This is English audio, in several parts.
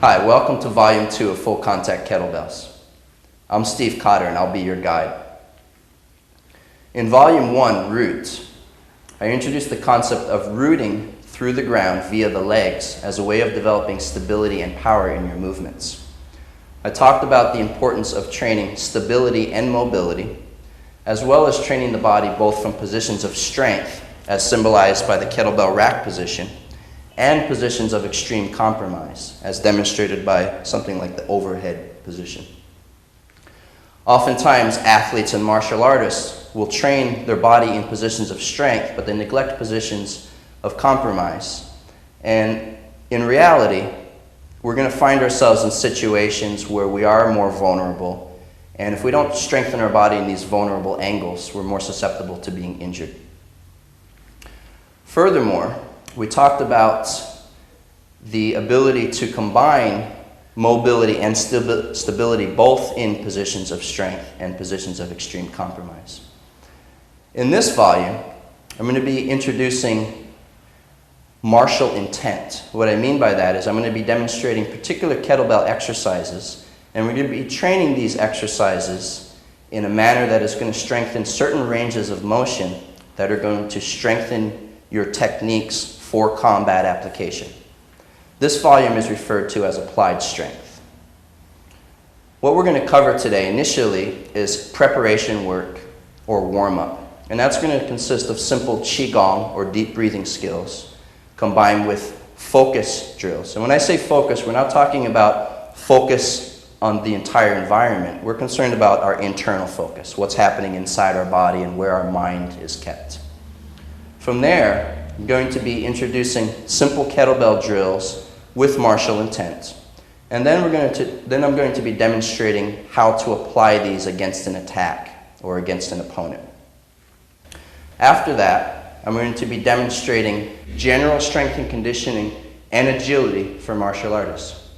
Hi, welcome to Volume 2 of Full Contact Kettlebells. I'm Steve Cotter and I'll be your guide. In Volume 1, Roots, I introduced the concept of rooting through the ground via the legs as a way of developing stability and power in your movements. I talked about the importance of training stability and mobility, as well as training the body both from positions of strength, as symbolized by the kettlebell rack position, and positions of extreme compromise, as demonstrated by something like the overhead position. Oftentimes, athletes and martial artists will train their body in positions of strength, but they neglect positions of compromise. And in reality, we're going to find ourselves in situations where we are more vulnerable, and if we don't strengthen our body in these vulnerable angles, we're more susceptible to being injured. Furthermore, we talked about the ability to combine mobility and stability both in positions of strength and positions of extreme compromise. In this volume, I'm going to be introducing martial intent. What I mean by that is I'm going to be demonstrating particular kettlebell exercises, and we're going to be training these exercises in a manner that is going to strengthen certain ranges of motion that are going to strengthen your techniques for combat application. This volume is referred to as applied strength. What we're going to cover today initially is preparation work or warm-up, and that's going to consist of simple qigong or deep breathing skills combined with focus drills. And when I say focus, we're not talking about focus on the entire environment. We're concerned about our internal focus, what's happening inside our body and where our mind is kept. From there, I'm going to be introducing simple kettlebell drills with martial intent. And then I'm going to be demonstrating how to apply these against an attack or against an opponent. After that, I'm going to be demonstrating general strength and conditioning and agility for martial artists.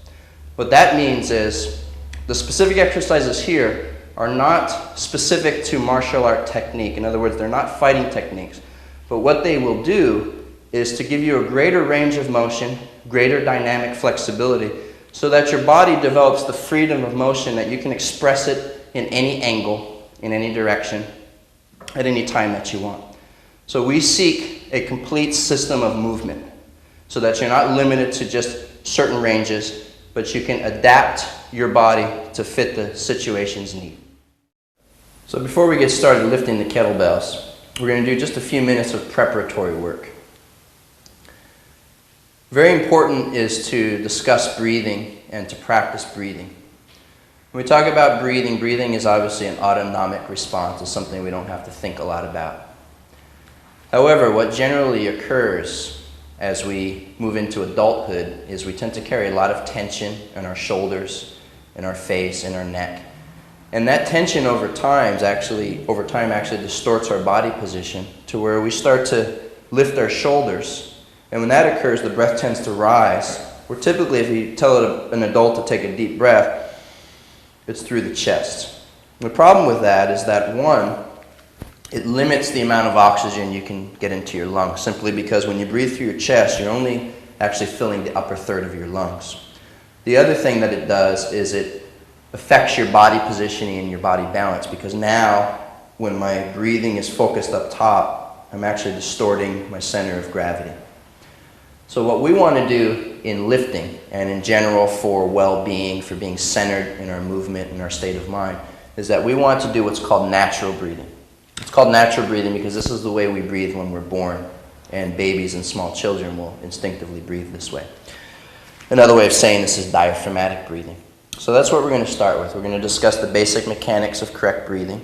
What that means is the specific exercises here are not specific to martial art technique. In other words, they're not fighting techniques. But what they will do is to give you a greater range of motion, greater dynamic flexibility, so that your body develops the freedom of motion that you can express it in any angle, in any direction, at any time that you want. So we seek a complete system of movement so that you're not limited to just certain ranges, but you can adapt your body to fit the situation's need. So before we get started lifting the kettlebells, we're going to do just a few minutes of preparatory work. Very important is to discuss breathing and to practice breathing. When we talk about breathing, breathing is obviously an autonomic response. It's something we don't have to think a lot about. However, what generally occurs as we move into adulthood is we tend to carry a lot of tension in our shoulders, in our face, in our neck. And that tension over time actually distorts our body position to where we start to lift our shoulders. And when that occurs, the breath tends to rise. Where typically, if you tell an adult to take a deep breath, it's through the chest. The problem with that is that, one, it limits the amount of oxygen you can get into your lungs, simply because when you breathe through your chest, you're only actually filling the upper third of your lungs. The other thing that it does is it affects your body positioning and your body balance, because now when my breathing is focused up top, I'm actually distorting my center of gravity. So what we want to do in lifting and in general for well-being, for being centered in our movement and our state of mind, is that we want to do what's called natural breathing. It's called natural breathing because this is the way we breathe when we're born, and babies and small children will instinctively breathe this way. Another way of saying this is diaphragmatic breathing. So that's what we're going to start with. We're going to discuss the basic mechanics of correct breathing,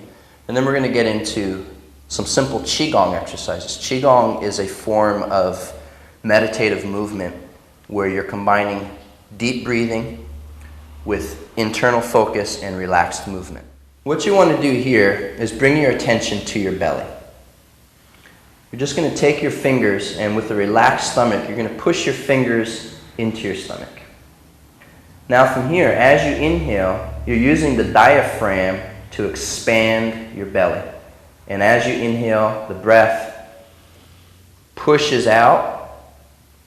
and then we're going to get into some simple qigong exercises. Qigong is a form of meditative movement where you're combining deep breathing with internal focus and relaxed movement. What you want to do here is bring your attention to your belly. You're just going to take your fingers, and with a relaxed stomach, you're going to push your fingers into your stomach. Now from here, as you inhale, you're using the diaphragm to expand your belly. And as you inhale, the breath pushes out,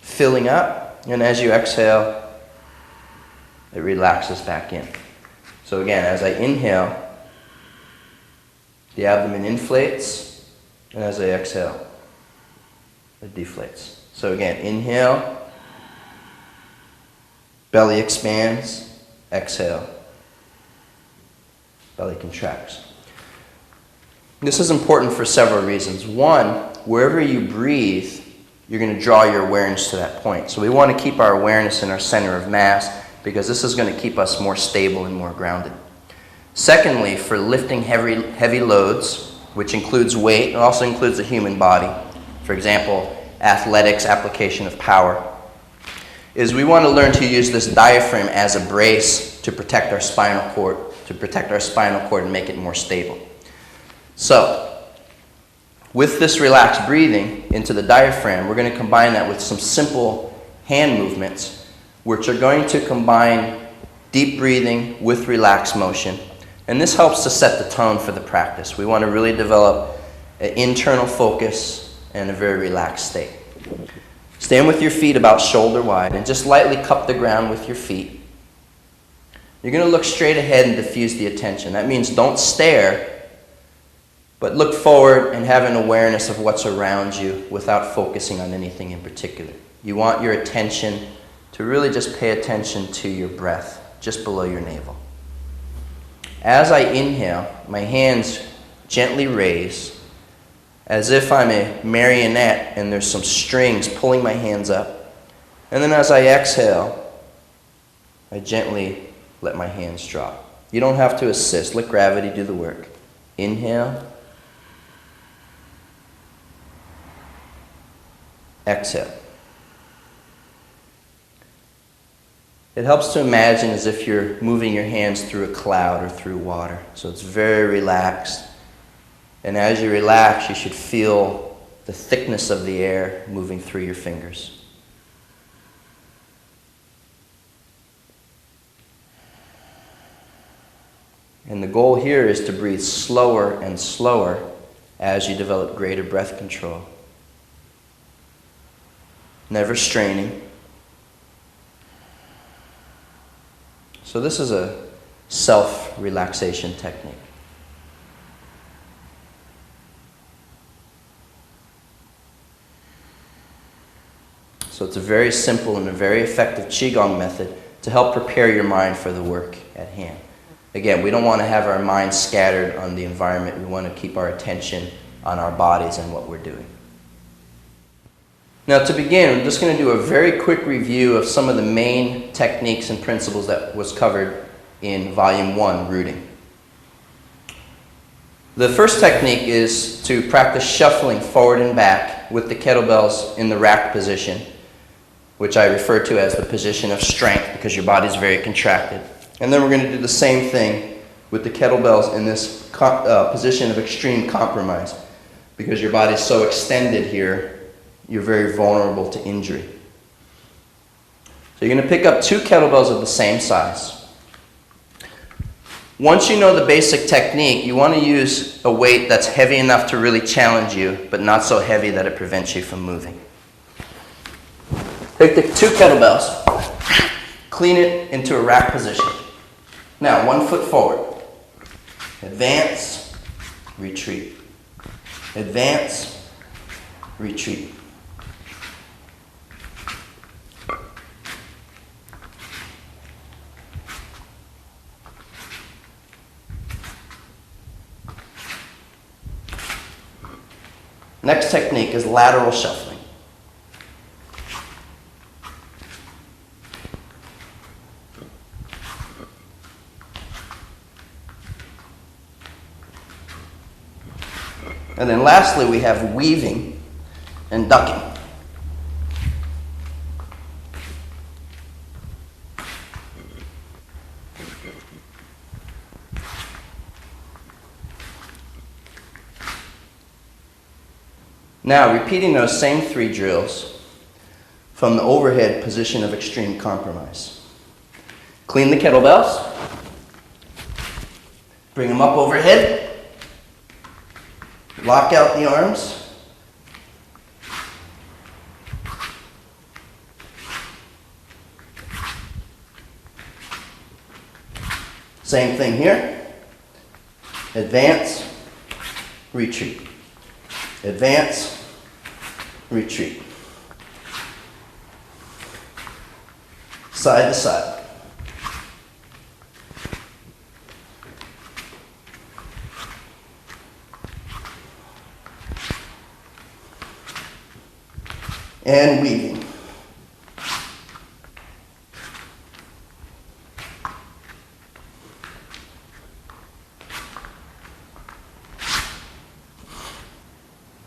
filling up, and as you exhale, it relaxes back in. So again, as I inhale, the abdomen inflates, and as I exhale, it deflates. So again, inhale, belly expands, exhale, belly contracts. This is important for several reasons. One, wherever you breathe, you're going to draw your awareness to that point. So we want to keep our awareness in our center of mass because this is going to keep us more stable and more grounded. Secondly, for lifting heavy loads, which includes weight, it also includes the human body. For example, athletics, application of power, is we want to learn to use this diaphragm as a brace to protect our spinal cord, and make it more stable. So, with this relaxed breathing into the diaphragm, we're going to combine that with some simple hand movements, which are going to combine deep breathing with relaxed motion. And this helps to set the tone for the practice. We want to really develop an internal focus and a very relaxed state. Stand with your feet about shoulder wide and just lightly cup the ground with your feet. You're going to look straight ahead and diffuse the attention. That means don't stare, but look forward and have an awareness of what's around you without focusing on anything in particular. You want your attention to really just pay attention to your breath just below your navel. As I inhale, my hands gently raise as if I'm a marionette and there's some strings pulling my hands up. And then as I exhale, I gently let my hands drop. You don't have to assist. Let gravity do the work. Inhale. Exhale. It helps to imagine as if you're moving your hands through a cloud or through water. So it's very relaxed. And as you relax, you should feel the thickness of the air moving through your fingers. And the goal here is to breathe slower and slower as you develop greater breath control. Never straining. So this is a self-relaxation technique. So it's a very simple and a very effective Qigong method to help prepare your mind for the work at hand. Again, we don't want to have our minds scattered on the environment. We want to keep our attention on our bodies and what we're doing. Now to begin, I'm just going to do a very quick review of some of the main techniques and principles that was covered in Volume 1, Rooting. The first technique is to practice shuffling forward and back with the kettlebells in the rack position, which I refer to as the position of strength because your body is very contracted. And then we're going to do the same thing with the kettlebells in this position of extreme compromise because your body is so extended here, you're very vulnerable to injury. So you're going to pick up 2 kettlebells of the same size. Once you know the basic technique, you want to use a weight that's heavy enough to really challenge you, but not so heavy that it prevents you from moving. Take the 2 kettlebells, clean it into a rack position. Now, 1 foot forward. Advance, retreat. Advance, retreat. Next technique is lateral shuffling. And then lastly, we have weaving and ducking. Now, repeating those same 3 drills from the overhead position of extreme compromise. Clean the kettlebells. Bring them up overhead. Lock out the arms. Same thing here. Advance, retreat. Advance, retreat. Side to side. And weaving.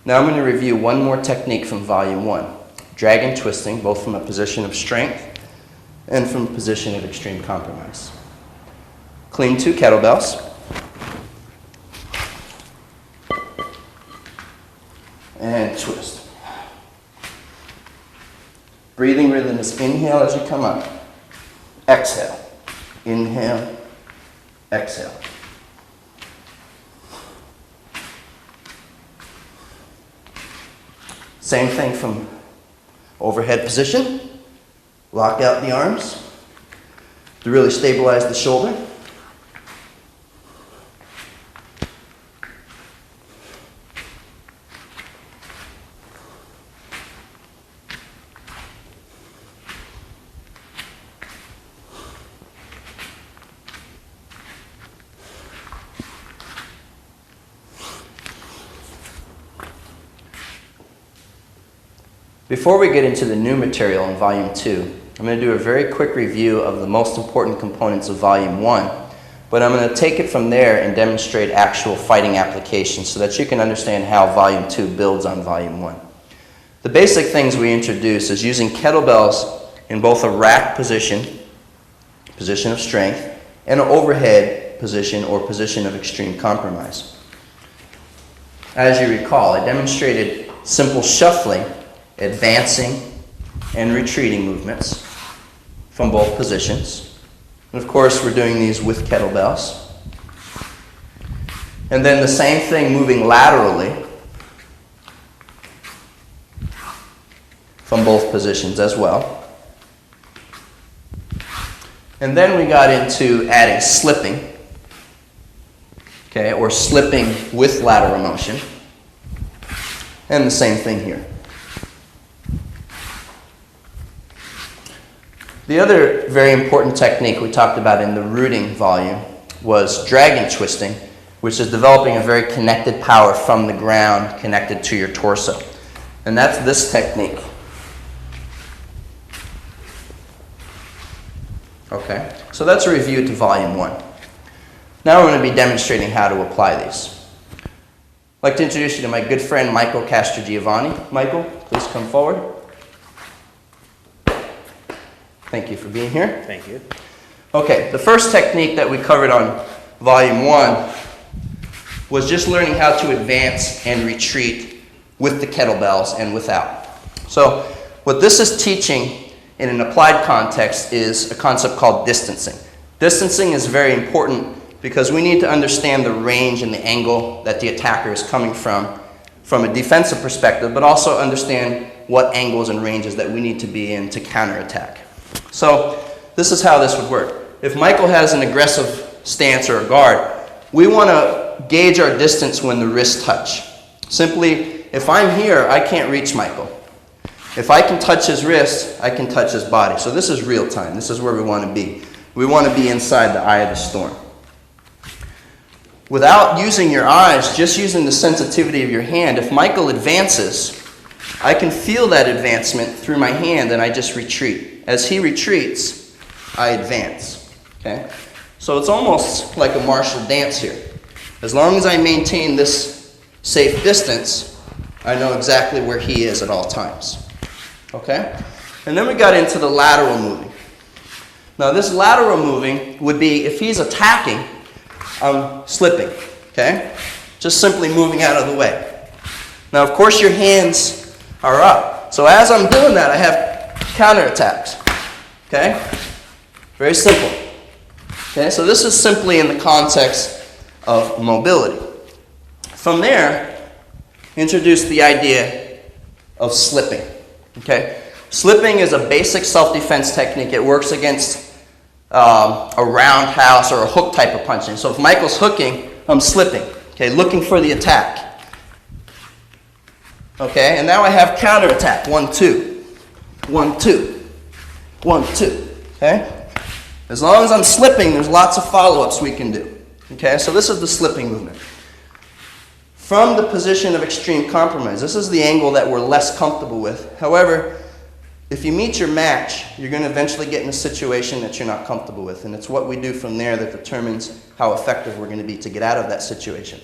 Now I'm going to review one more technique from volume 1. Dragon twisting, both from a position of strength and from a position of extreme compromise. Clean 2 kettlebells. And twist. Breathing rhythm is inhale as you come up. Exhale. Inhale. Exhale. Same thing from overhead position. Lock out the arms to really stabilize the shoulder. Before we get into the new material in Volume 2, I'm going to do a very quick review of the most important components of Volume 1, but I'm going to take it from there and demonstrate actual fighting applications so that you can understand how Volume 2 builds on Volume 1. The basic things we introduce is using kettlebells in both a rack position, position of strength, and an overhead position or position of extreme compromise. As you recall, I demonstrated simple shuffling, advancing and retreating movements from both positions. And of course, we're doing these with kettlebells. And then the same thing moving laterally from both positions as well. And then we got into adding slipping, okay, or slipping with lateral motion. And the same thing here. The other very important technique we talked about in the rooting volume was dragon twisting, which is developing a very connected power from the ground connected to your torso. And that's this technique. Okay, so that's a review to Volume 1. Now we're going to be demonstrating how to apply these. I'd like to introduce you to my good friend Michael Castrogiovanni. Michael, please come forward. Thank you for being here. Thank you. Okay, the first technique that we covered on Volume 1 was just learning how to advance and retreat with the kettlebells and without. So what this is teaching in an applied context is a concept called distancing. Distancing is very important because we need to understand the range and the angle that the attacker is coming from a defensive perspective, but also understand what angles and ranges that we need to be in to counterattack. So this is how this would work. If Michael has an aggressive stance or a guard, we want to gauge our distance when the wrists touch. Simply, if I'm here, I can't reach Michael. If I can touch his wrist, I can touch his body. So this is real time. This is where we want to be. We want to be inside the eye of the storm. Without using your eyes, just using the sensitivity of your hand, if Michael advances, I can feel that advancement through my hand and I just retreat. As he retreats, I advance. Okay? So it's almost like a martial dance here. As long as I maintain this safe distance, I know exactly where he is at all times. Okay? And then we got into the lateral moving. Now this lateral moving would be, if he's attacking, I'm slipping. Okay? Just simply moving out of the way. Now of course your hands are up. So as I'm doing that, I have counterattacks. Okay? Very simple. Okay, so this is simply in the context of mobility. From there, introduce the idea of slipping. Okay? Slipping is a basic self-defense technique. It works against a roundhouse or a hook type of punching. So if Michael's hooking, I'm slipping, okay, looking for the attack. Okay, and now I have counterattack. 1, 2, 1, 2, 1, 2. Okay? As long as I'm slipping, there's lots of follow-ups we can do. Okay, so this is the slipping movement. From the position of extreme compromise, this is the angle that we're less comfortable with. However, if you meet your match, you're going to eventually get in a situation that you're not comfortable with. And it's what we do from there that determines how effective we're going to be to get out of that situation.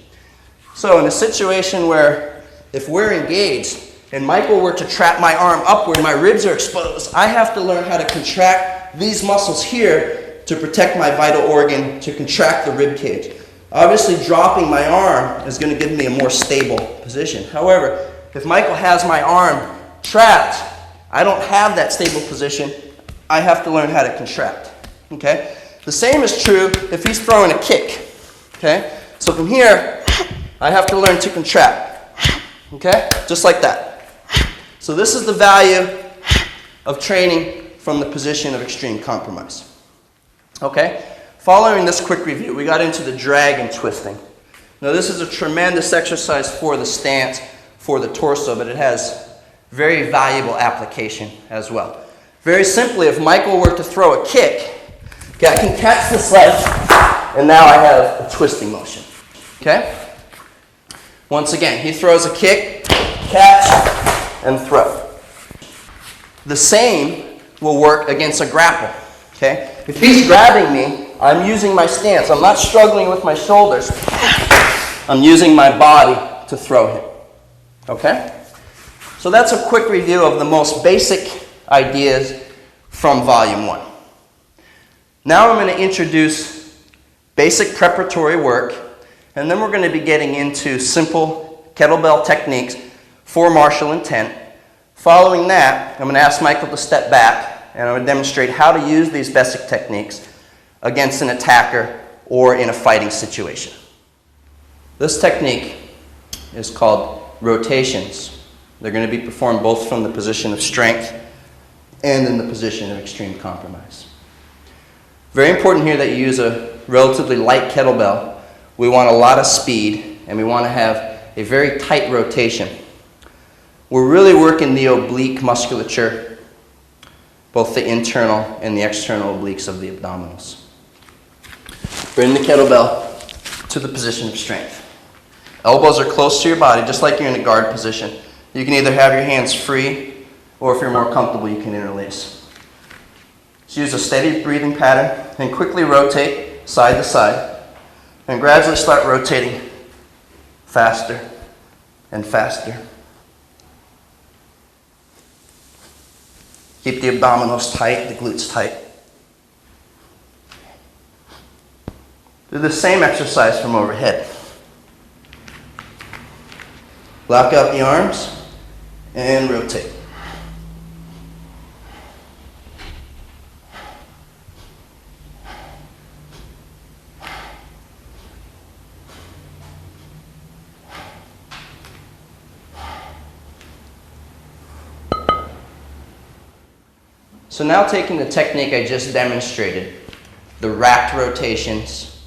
So in a situation where if we're engaged and Michael were to trap my arm upward, my ribs are exposed, I have to learn how to contract these muscles here to protect my vital organ, to contract the rib cage. Obviously, dropping my arm is going to give me a more stable position. However, if Michael has my arm trapped, I don't have that stable position. I have to learn how to contract. Okay? The same is true if he's throwing a kick. Okay? So from here, I have to learn to contract. Okay? Just like that. So this is the value of training from the position of extreme compromise. Okay? Following this quick review, we got into the drag and twisting. Now this is a tremendous exercise for the stance, for the torso, but it has very valuable application as well. Very simply, if Michael were to throw a kick, okay, I can catch this leg, and now I have a twisting motion. Okay? Once again, he throws a kick, catch, and throw. The same will work against a grapple. Okay? If he's grabbing me, I'm using my stance. I'm not struggling with my shoulders. I'm using my body to throw him. Okay? So that's a quick review of the most basic ideas from Volume 1. Now I'm going to introduce basic preparatory work, and then we're going to be getting into simple kettlebell techniques for martial intent. Following that, I'm going to ask Michael to step back, and I'm going to demonstrate how to use these basic techniques against an attacker or in a fighting situation. This technique is called rotations. They're going to be performed both from the position of strength and in the position of extreme compromise. Very important here that you use a relatively light kettlebell. We want a lot of speed, and we want to have a very tight rotation. We're really working the oblique musculature, both the internal and the external obliques of the abdominals. Bring the kettlebell to the position of strength. Elbows are close to your body, just like you're in a guard position. You can either have your hands free, or if you're more comfortable, you can interlace. So use a steady breathing pattern and quickly rotate side to side, and gradually start rotating faster and faster. Keep the abdominals tight, the glutes tight. Do the same exercise from overhead. Lock out the arms and rotate. So now taking the technique I just demonstrated, the racked rotations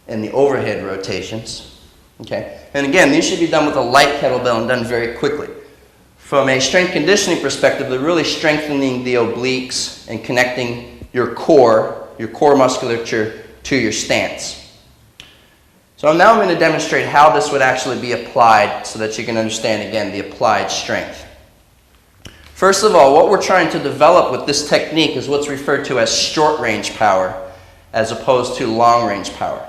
and the overhead rotations, okay? And again, these should be done with a light kettlebell and done very quickly. From a strength conditioning perspective, they're really strengthening the obliques and connecting your core musculature to your stance. So now I'm going to demonstrate how this would actually be applied so that you can understand, again, the applied strength. First of all, what we're trying to develop with this technique is what's referred to as short-range power as opposed to long-range power.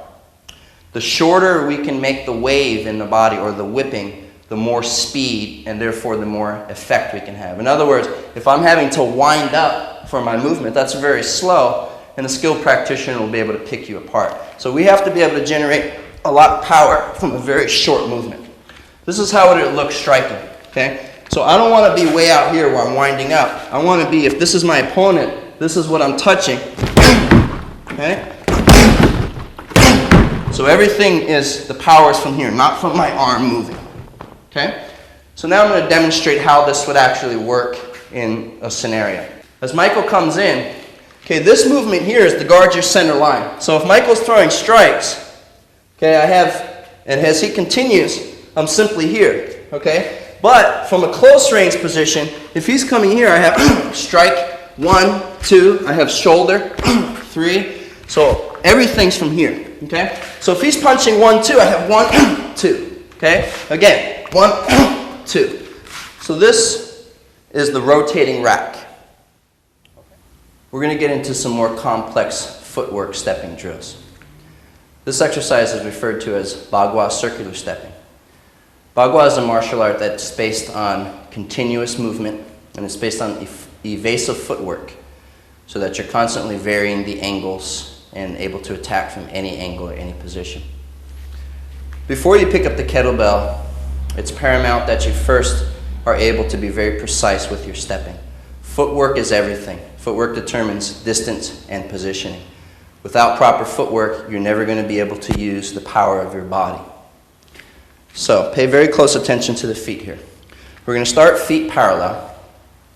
The shorter we can make the wave in the body or the whipping, the more speed and therefore the more effect we can have. In other words, if I'm having to wind up for my movement, that's very slow, and a skilled practitioner will be able to pick you apart. So we have to be able to generate a lot of power from a very short movement. This is how it would look striking, okay? So I don't want to be way out here where I'm winding up. I want to be, if this is my opponent, this is what I'm touching, okay? So everything is, the power is from here, not from my arm moving, okay? So now I'm going to demonstrate how this would actually work in a scenario. As Michael comes in, Okay, this movement here is to guard your center line. So if Michael's throwing strikes, okay, I have, and as he continues, I'm simply here, okay? But from a close range position, if he's coming here, I have strike, 1, 2, I have shoulder, 3, so everything's from here, okay? So if he's punching 1, 2, I have 1, 2, okay? Again, 1, 2. So this is the rotating rack. We're going to get into some more complex footwork stepping drills. This exercise is referred to as Bagua circular stepping. Bagua is a martial art that's based on continuous movement, and it's based on evasive footwork, so that you're constantly varying the angles and able to attack from any angle or any position. Before you pick up the kettlebell, it's paramount that you first are able to be very precise with your stepping. Footwork is everything. Footwork determines distance and positioning. Without proper footwork, you're never going to be able to use the power of your body. So, pay very close attention to the feet here. We're going to start feet parallel.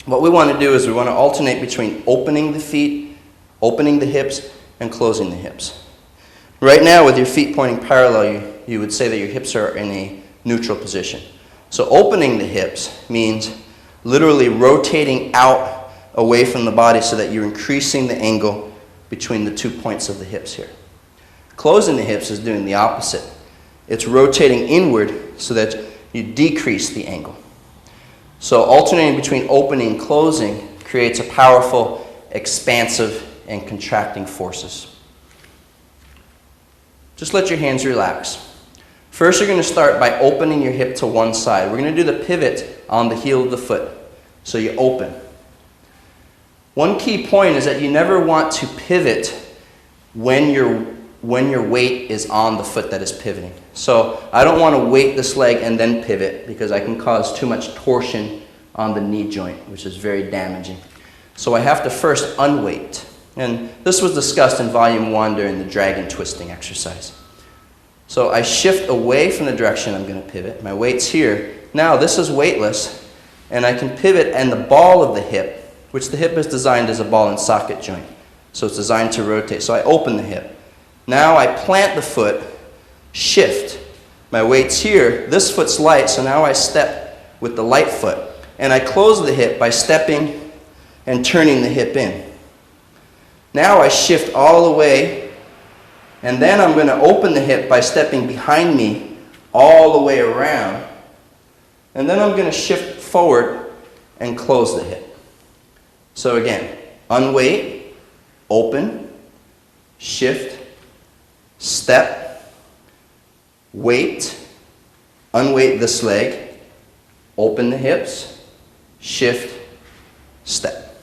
What we want to do is we want to alternate between opening the feet, opening the hips, and closing the hips. Right now, with your feet pointing parallel, you would say that your hips are in a neutral position. So opening the hips means literally rotating out away from the body so that you're increasing the angle between the 2 points of the hips here. Closing the hips is doing the opposite. It's rotating inward so that you decrease the angle. So alternating between opening and closing creates a powerful, expansive, and contracting forces. Just let your hands relax. First, you're going to start by opening your hip to one side. We're going to do the pivot on the heel of the foot. So you open. One key point is that you never want to pivot when your weight is on the foot that is pivoting. So I don't want to weight this leg and then pivot, because I can cause too much torsion on the knee joint, which is very damaging. So I have to first unweight. And this was discussed in volume 1 during the dragon twisting exercise. So I shift away from the direction I'm going to pivot. My weight's here. Now this is weightless, and I can pivot, and the ball of the hip, which the hip is designed as a ball and socket joint, so it's designed to rotate. So I open the hip. Now I plant the foot, shift. My weight's here. This foot's light, so now I step with the light foot. And I close the hip by stepping and turning the hip in. Now I shift all the way, and then I'm going to open the hip by stepping behind me all the way around. And then I'm going to shift forward and close the hip. So again, unweight, open, shift, step, weight, unweight this leg, open the hips, shift, step.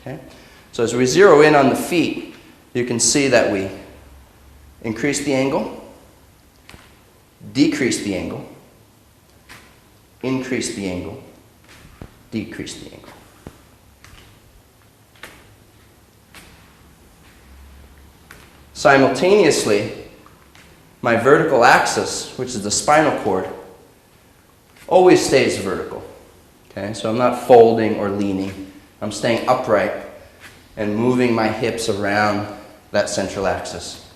Okay? So as we zero in on the feet, you can see that we increase the angle, decrease the angle, increase the angle, decrease the angle. Simultaneously, my vertical axis, which is the spinal cord, always stays vertical. Okay? So I'm not folding or leaning. I'm staying upright and moving my hips around that central axis.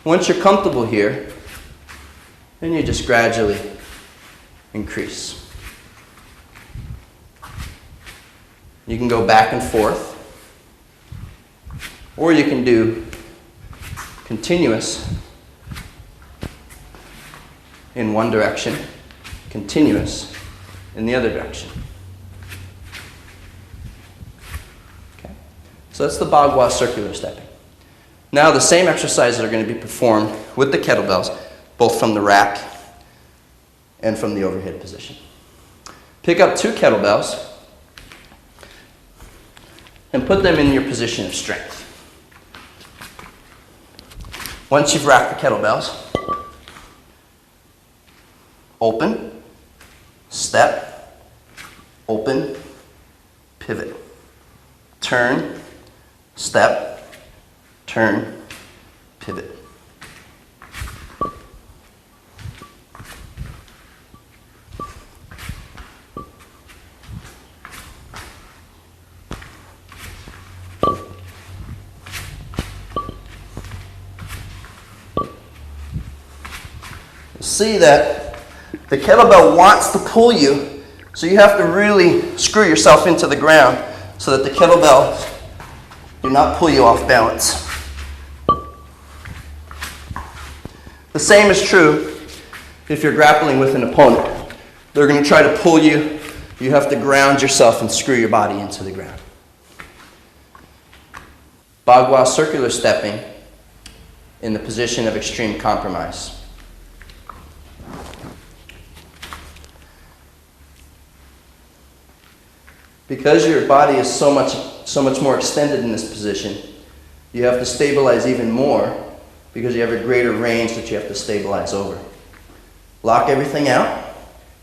Once you're comfortable here, then you just gradually increase. You can go back and forth, or you can do continuous in one direction, continuous in the other direction. Okay. So that's the Bagua circular stepping. Now the same exercises are going to be performed with the kettlebells, both from the rack and from the overhead position. Pick up 2 kettlebells and put them in your position of strength. Once you've racked the kettlebells, open, step, open, pivot, turn, step, turn, pivot. see that the kettlebell wants to pull you, so you have to really screw yourself into the ground so that the kettlebell do not pull you off balance. The same is true if you're grappling with an opponent. They're going to try to pull you. You have to ground yourself and screw your body into the ground. Bagua circular stepping in the position of extreme compromise. Because your body is so much more extended in this position, you have to stabilize even more because you have a greater range that you have to stabilize over. Lock everything out,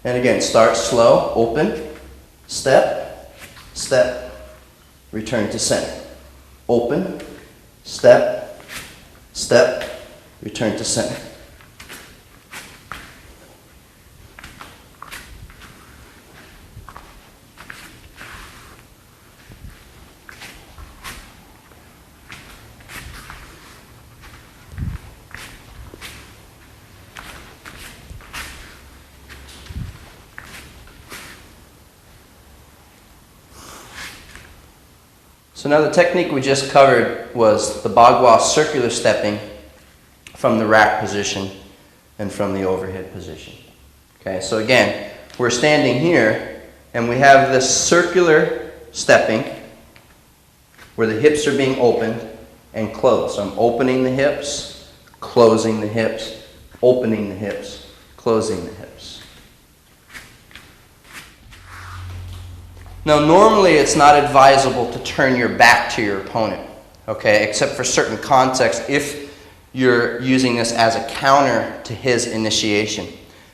and again, start slow, open, step, step, return to center. Open, step, step, return to center. So now the technique we just covered was the Bagua circular stepping from the rack position and from the overhead position. Okay, so again, we're standing here and we have this circular stepping where the hips are being opened and closed. So I'm opening the hips, closing the hips, opening the hips, closing the hips. Now, normally it's not advisable to turn your back to your opponent, okay, except for certain contexts if you're using this as a counter to his initiation.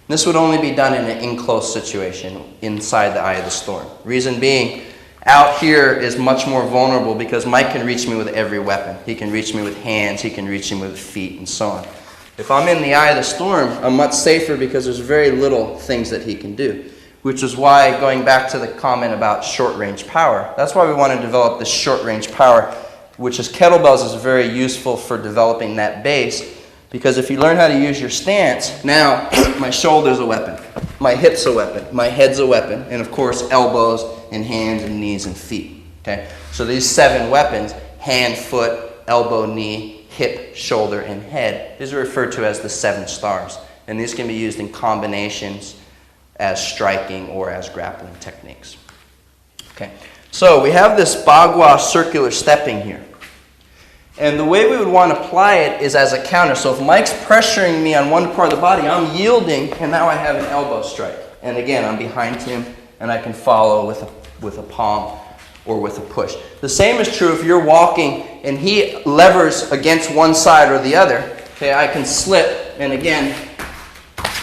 This would only be done in an enclosed situation inside the eye of the storm. Reason being, out here is much more vulnerable because Mike can reach me with every weapon. He can reach me with hands, he can reach me with feet, and so on. If I'm in the eye of the storm, I'm much safer because there's very little things that he can do. Which is why, going back to the comment about short-range power, that's why we want to develop this short-range power, which is kettlebells is very useful for developing that base, because if you learn how to use your stance, now my shoulder's a weapon, my hip's a weapon, my head's a weapon, and of course elbows and hands and knees and feet. Okay, so these 7 weapons, hand, foot, elbow, knee, hip, shoulder, and head, these are referred to as the 7 stars, and these can be used in combinations as striking or as grappling techniques. Okay, so we have this Bagua circular stepping here. And the way we would want to apply it is as a counter. So if Mike's pressuring me on one part of the body, I'm yielding, and now I have an elbow strike. And again, I'm behind him, and I can follow with a palm or with a push. The same is true if you're walking and he levers against one side or the other. Okay, I can slip, and again,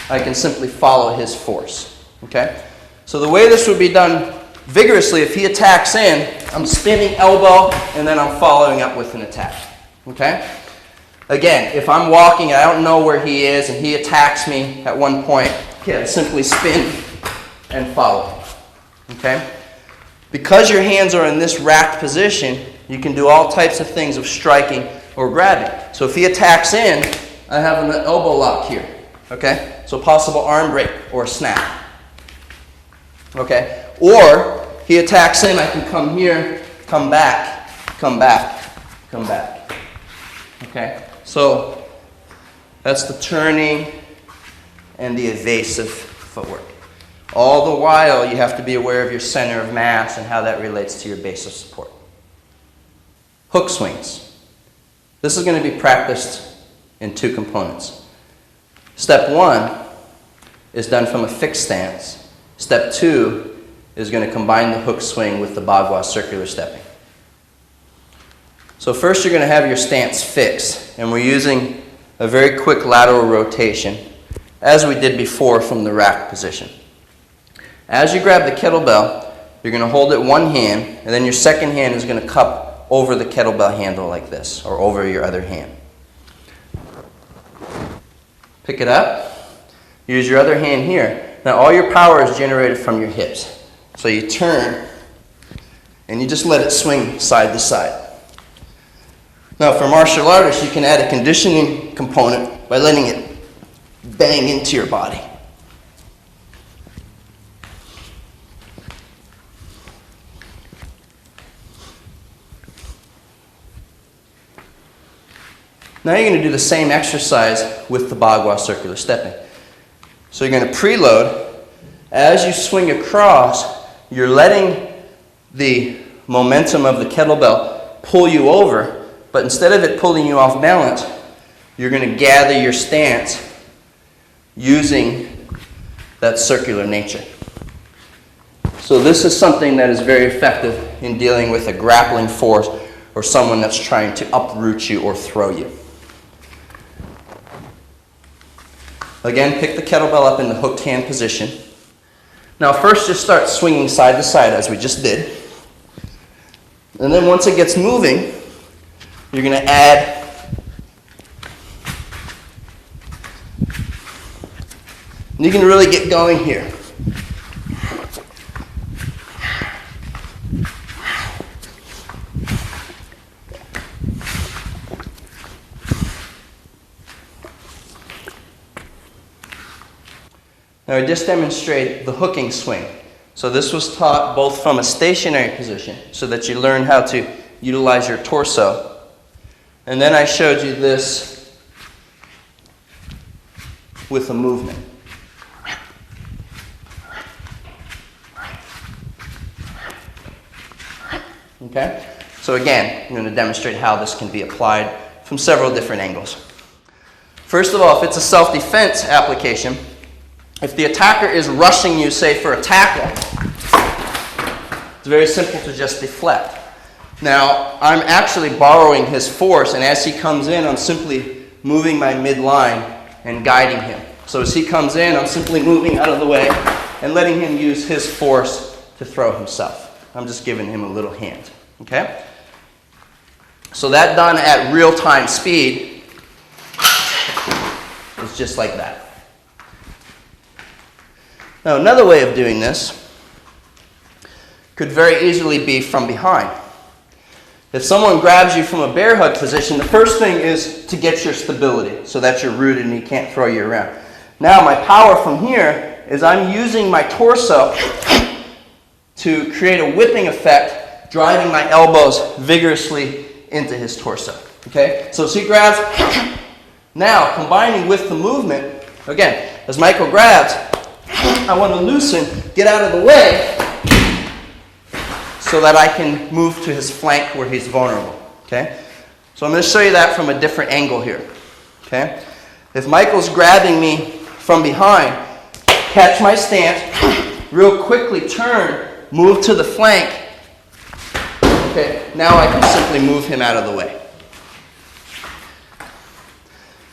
I can simply follow his force. Okay? So the way this would be done vigorously, if he attacks in, I'm spinning elbow, and then I'm following up with an attack. Okay? Again, if I'm walking and I don't know where he is, and he attacks me at one point, okay, I simply spin and follow. Okay? Because your hands are in this racked position, you can do all types of things of striking or grabbing. So if he attacks in, I have an elbow lock here. Okay? So possible arm break or snap. Okay? Or he attacks in, I can come here, come back, come back, come back. Okay? So that's the turning and the evasive footwork. All the while, you have to be aware of your center of mass and how that relates to your base of support. Hook swings. This is going to be practiced in 2 components. Step 1 is done from a fixed stance. Step 2 is going to combine the hook swing with the Bagua circular stepping. So first you're going to have your stance fixed, and we're using a very quick lateral rotation, as we did before from the rack position. As you grab the kettlebell, you're going to hold it one hand, and then your second hand is going to cup over the kettlebell handle like this, or over your other hand. Pick it up, use your other hand here. Now all your power is generated from your hips. So you turn, and you just let it swing side to side. Now for martial artists, you can add a conditioning component by letting it bang into your body. Now you're going to do the same exercise with the Bagua circular stepping. So you're going to preload. As you swing across, you're letting the momentum of the kettlebell pull you over, but instead of it pulling you off balance, you're going to gather your stance using that circular nature. So this is something that is very effective in dealing with a grappling force or someone that's trying to uproot you or throw you. Again, pick the kettlebell up in the hooked hand position. Now first just start swinging side to side as we just did. And then once it gets moving, you're going to add and you can really get going here. Now I just demonstrated the hooking swing. So this was taught both from a stationary position so that you learn how to utilize your torso. And then I showed you this with a movement. Okay? So again, I'm going to demonstrate how this can be applied from several different angles. First of all, if it's a self-defense application, if the attacker is rushing you, say, for a tackle, it's very simple to just deflect. Now, I'm actually borrowing his force, and as he comes in, I'm simply moving my midline and guiding him. So as he comes in, I'm simply moving out of the way and letting him use his force to throw himself. I'm just giving him a little hand. Okay? So that done at real-time speed is just like that. Now, another way of doing this could very easily be from behind. If someone grabs you from a bear hug position, the first thing is to get your stability so that you're rooted and he can't throw you around. Now, my power from here is I'm using my torso to create a whipping effect, driving my elbows vigorously into his torso. Okay? So as he grabs, now combining with the movement, again, as Michael grabs, I want to loosen, get out of the way, so that I can move to his flank where he's vulnerable. Okay? So I'm going to show you that from a different angle here. Okay? If Michael's grabbing me from behind, catch my stance, real quickly turn, move to the flank. Okay, now I can simply move him out of the way.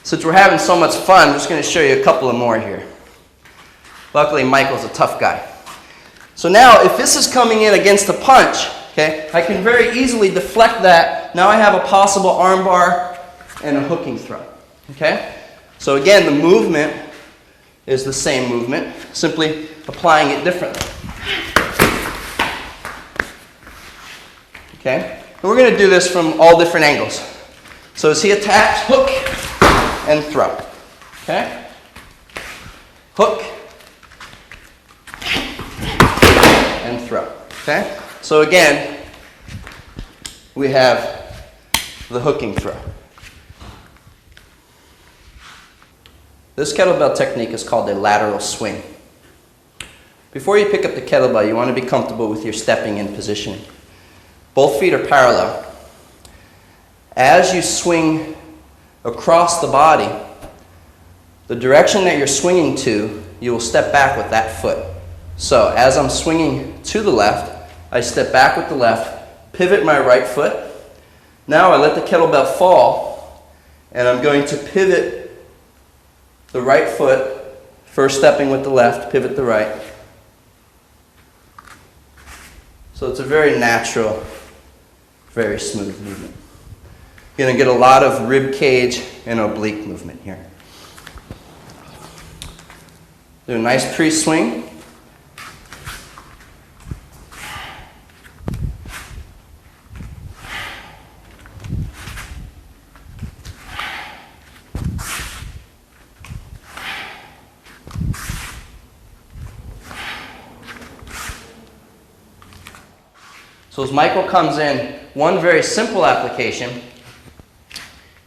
Since we're having so much fun, I'm just going to show you a couple of more here. Luckily, Michael's a tough guy. So now, if this is coming in against a punch, okay, I can very easily deflect that. Now I have a possible armbar and a hooking throw. Okay? So again, the movement is the same movement, simply applying it differently. Okay? And we're going to do this from all different angles. So as he attacks, hook and throw. Okay? Hook and throw. Okay? So again, we have the hooking throw. This kettlebell technique is called a lateral swing. Before you pick up the kettlebell, you want to be comfortable with your stepping in position. Both feet are parallel. As you swing across the body, the direction that you're swinging to, you will step back with that foot. So as I'm swinging to the left, I step back with the left, pivot my right foot. Now I let the kettlebell fall, and I'm going to pivot the right foot, first stepping with the left, pivot the right. So it's a very natural, very smooth movement. You're going to get a lot of rib cage and oblique movement here. Do a nice pre-swing. So as Michael comes in, one very simple application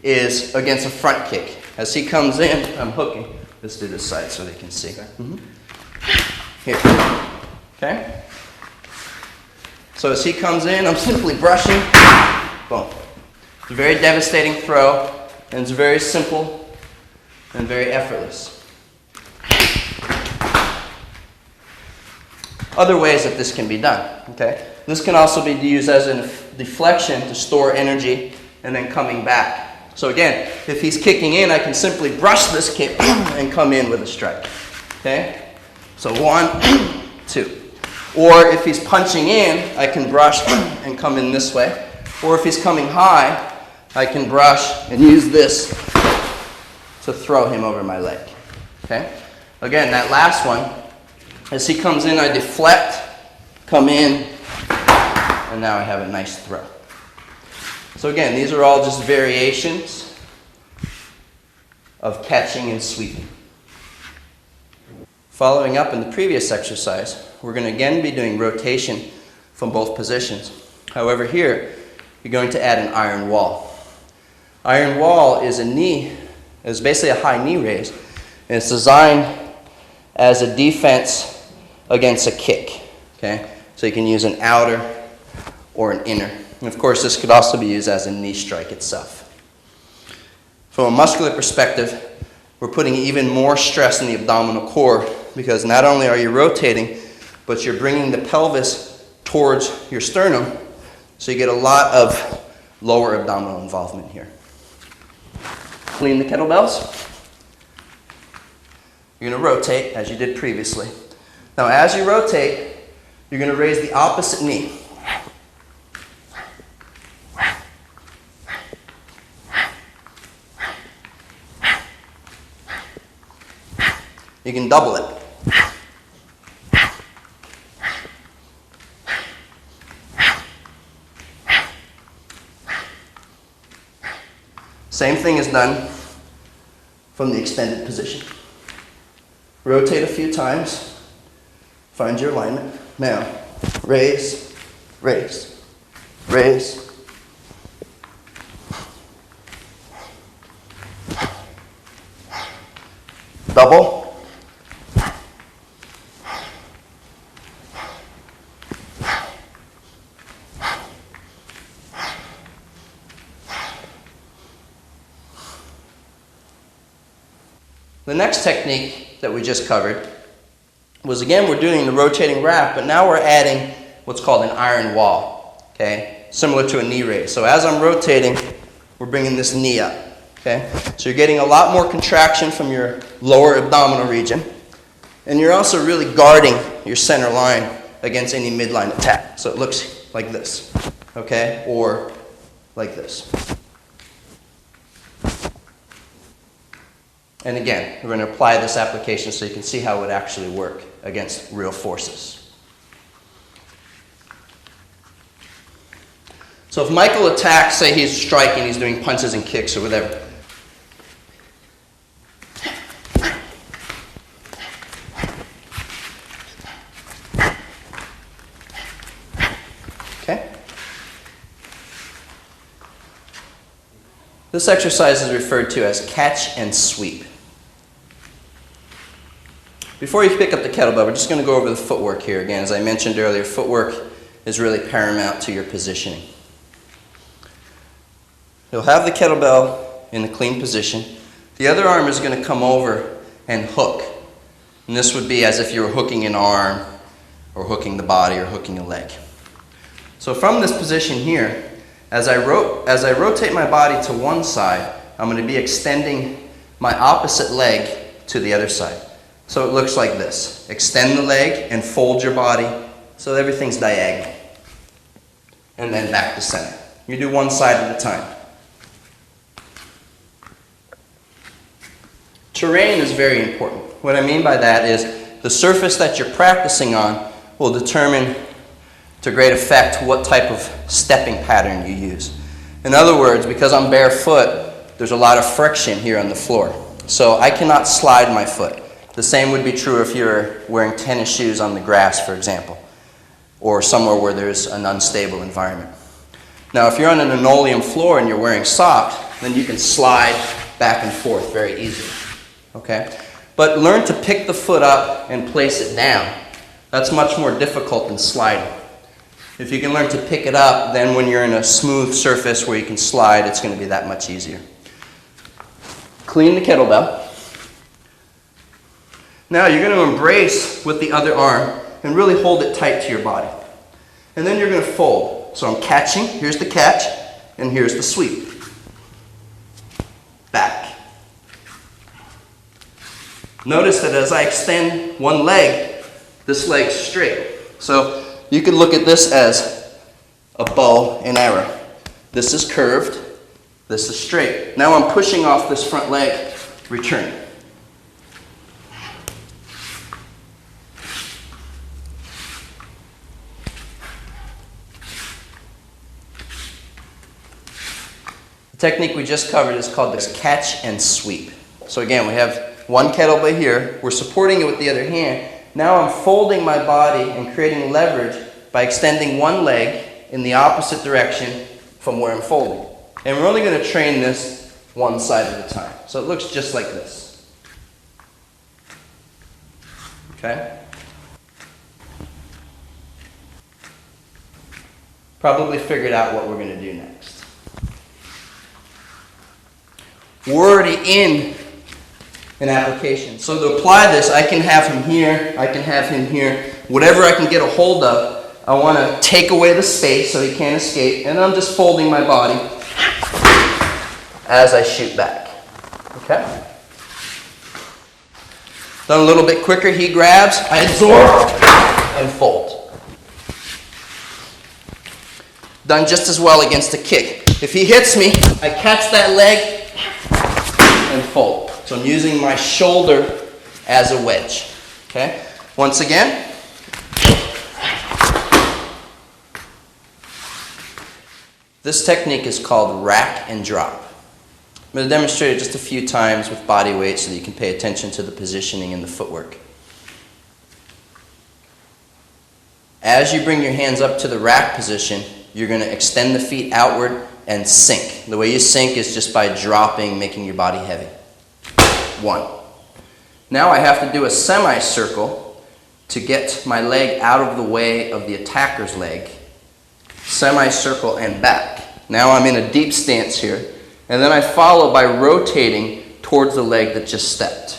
is against a front kick. As he comes in, I'm hooking. Let's do this side so they can see. Here. Okay? So as he comes in, I'm simply brushing. Boom. It's a very devastating throw, and it's very simple and very effortless. Other ways that this can be done. Okay? This can also be used as a deflection to store energy and then coming back. So again, if he's kicking in, I can simply brush this kick and come in with a strike. Okay? So 1, 2. Or if he's punching in, I can brush and come in this way. Or if he's coming high, I can brush and use this to throw him over my leg. Okay? Again, that last one, as he comes in, I deflect, come in, and now I have a nice throw. So again, these are all just variations of catching and sweeping. Following up in the previous exercise, we're going to again be doing rotation from both positions. However, here, you're going to add an iron wall. Iron wall is basically a high knee raise, and it's designed as a defense against a kick. Okay? So you can use an outer or an inner. And of course, this could also be used as a knee strike itself. From a muscular perspective, we're putting even more stress in the abdominal core because not only are you rotating, but you're bringing the pelvis towards your sternum, so you get a lot of lower abdominal involvement here. Clean the kettlebells. You're going to rotate as you did previously. Now as you rotate, you're going to raise the opposite knee. You can double it. Same thing is done from the extended position. Rotate a few times, find your alignment. Now, raise, raise, raise. Double. The next technique that we just covered was, again, we're doing the rotating wrap, but now we're adding what's called an iron wall, okay? Similar to a knee raise. So as I'm rotating, we're bringing this knee up, okay? So you're getting a lot more contraction from your lower abdominal region, and you're also really guarding your center line against any midline attack. So it looks like this, okay? Or like this. And again, we're going to apply this application so you can see how it would actually work against real forces. So if Michael attacks, say he's striking, he's doing punches and kicks or whatever. Okay? This exercise is referred to as catch and sweep. Before you pick up the kettlebell, we're just going to go over the footwork here again. As I mentioned earlier, footwork is really paramount to your positioning. You'll have the kettlebell in a clean position. The other arm is going to come over and hook. And this would be as if you were hooking an arm or hooking the body or hooking a leg. So from this position here, as I rotate my body to one side, I'm going to be extending my opposite leg to the other side. So it looks like this. Extend the leg and fold your body so everything's diagonal. And then back to center. You do one side at a time. Terrain is very important. What I mean by that is the surface that you're practicing on will determine to great effect what type of stepping pattern you use. In other words, because I'm barefoot, there's a lot of friction here on the floor. So I cannot slide my foot. The same would be true if you're wearing tennis shoes on the grass, for example. or somewhere where there's an unstable environment. Now, if you're on an linoleum floor and you're wearing socks, then you can slide back and forth very easily, okay? But learn to pick the foot up and place it down. That's much more difficult than sliding. If you can learn to pick it up, then when you're in a smooth surface where you can slide, it's going to be that much easier. Clean the kettlebell. Now you're going to embrace with the other arm and really hold it tight to your body. And then you're going to fold. So I'm catching, here's the catch, and here's the sweep. Back. Notice that as I extend one leg, this leg's straight. So you could look at this as a bow and arrow. This is curved, this is straight. Now I'm pushing off this front leg, returning. The technique we just covered is called this catch and sweep. So again, we have one kettlebell here, we're supporting it with the other hand. Now I'm folding my body and creating leverage by extending one leg in the opposite direction from where I'm folding. And we're only going to train this one side at a time. So it looks just like this. Okay? Probably figured out what we're going to do next. We're already in an application. So to apply this, I can have him here, I can have him here. Whatever I can get a hold of, I want to take away the space so he can't escape, and I'm just folding my body as I shoot back. Okay? Done a little bit quicker, he grabs, I absorb, and fold. Done just as well against a kick. If he hits me, I catch that leg and fold. So I'm using my shoulder as a wedge. Okay? Once again. This technique is called rack and drop. I'm going to demonstrate it just a few times with body weight so that you can pay attention to the positioning and the footwork. As you bring your hands up to the rack position, you're going to extend the feet outward and sink. The way you sink is just by dropping, making your body heavy. 1. Now I have to do a semicircle to get my leg out of the way of the attacker's leg. Semicircle and back. Now I'm in a deep stance here. And then I follow by rotating towards the leg that just stepped.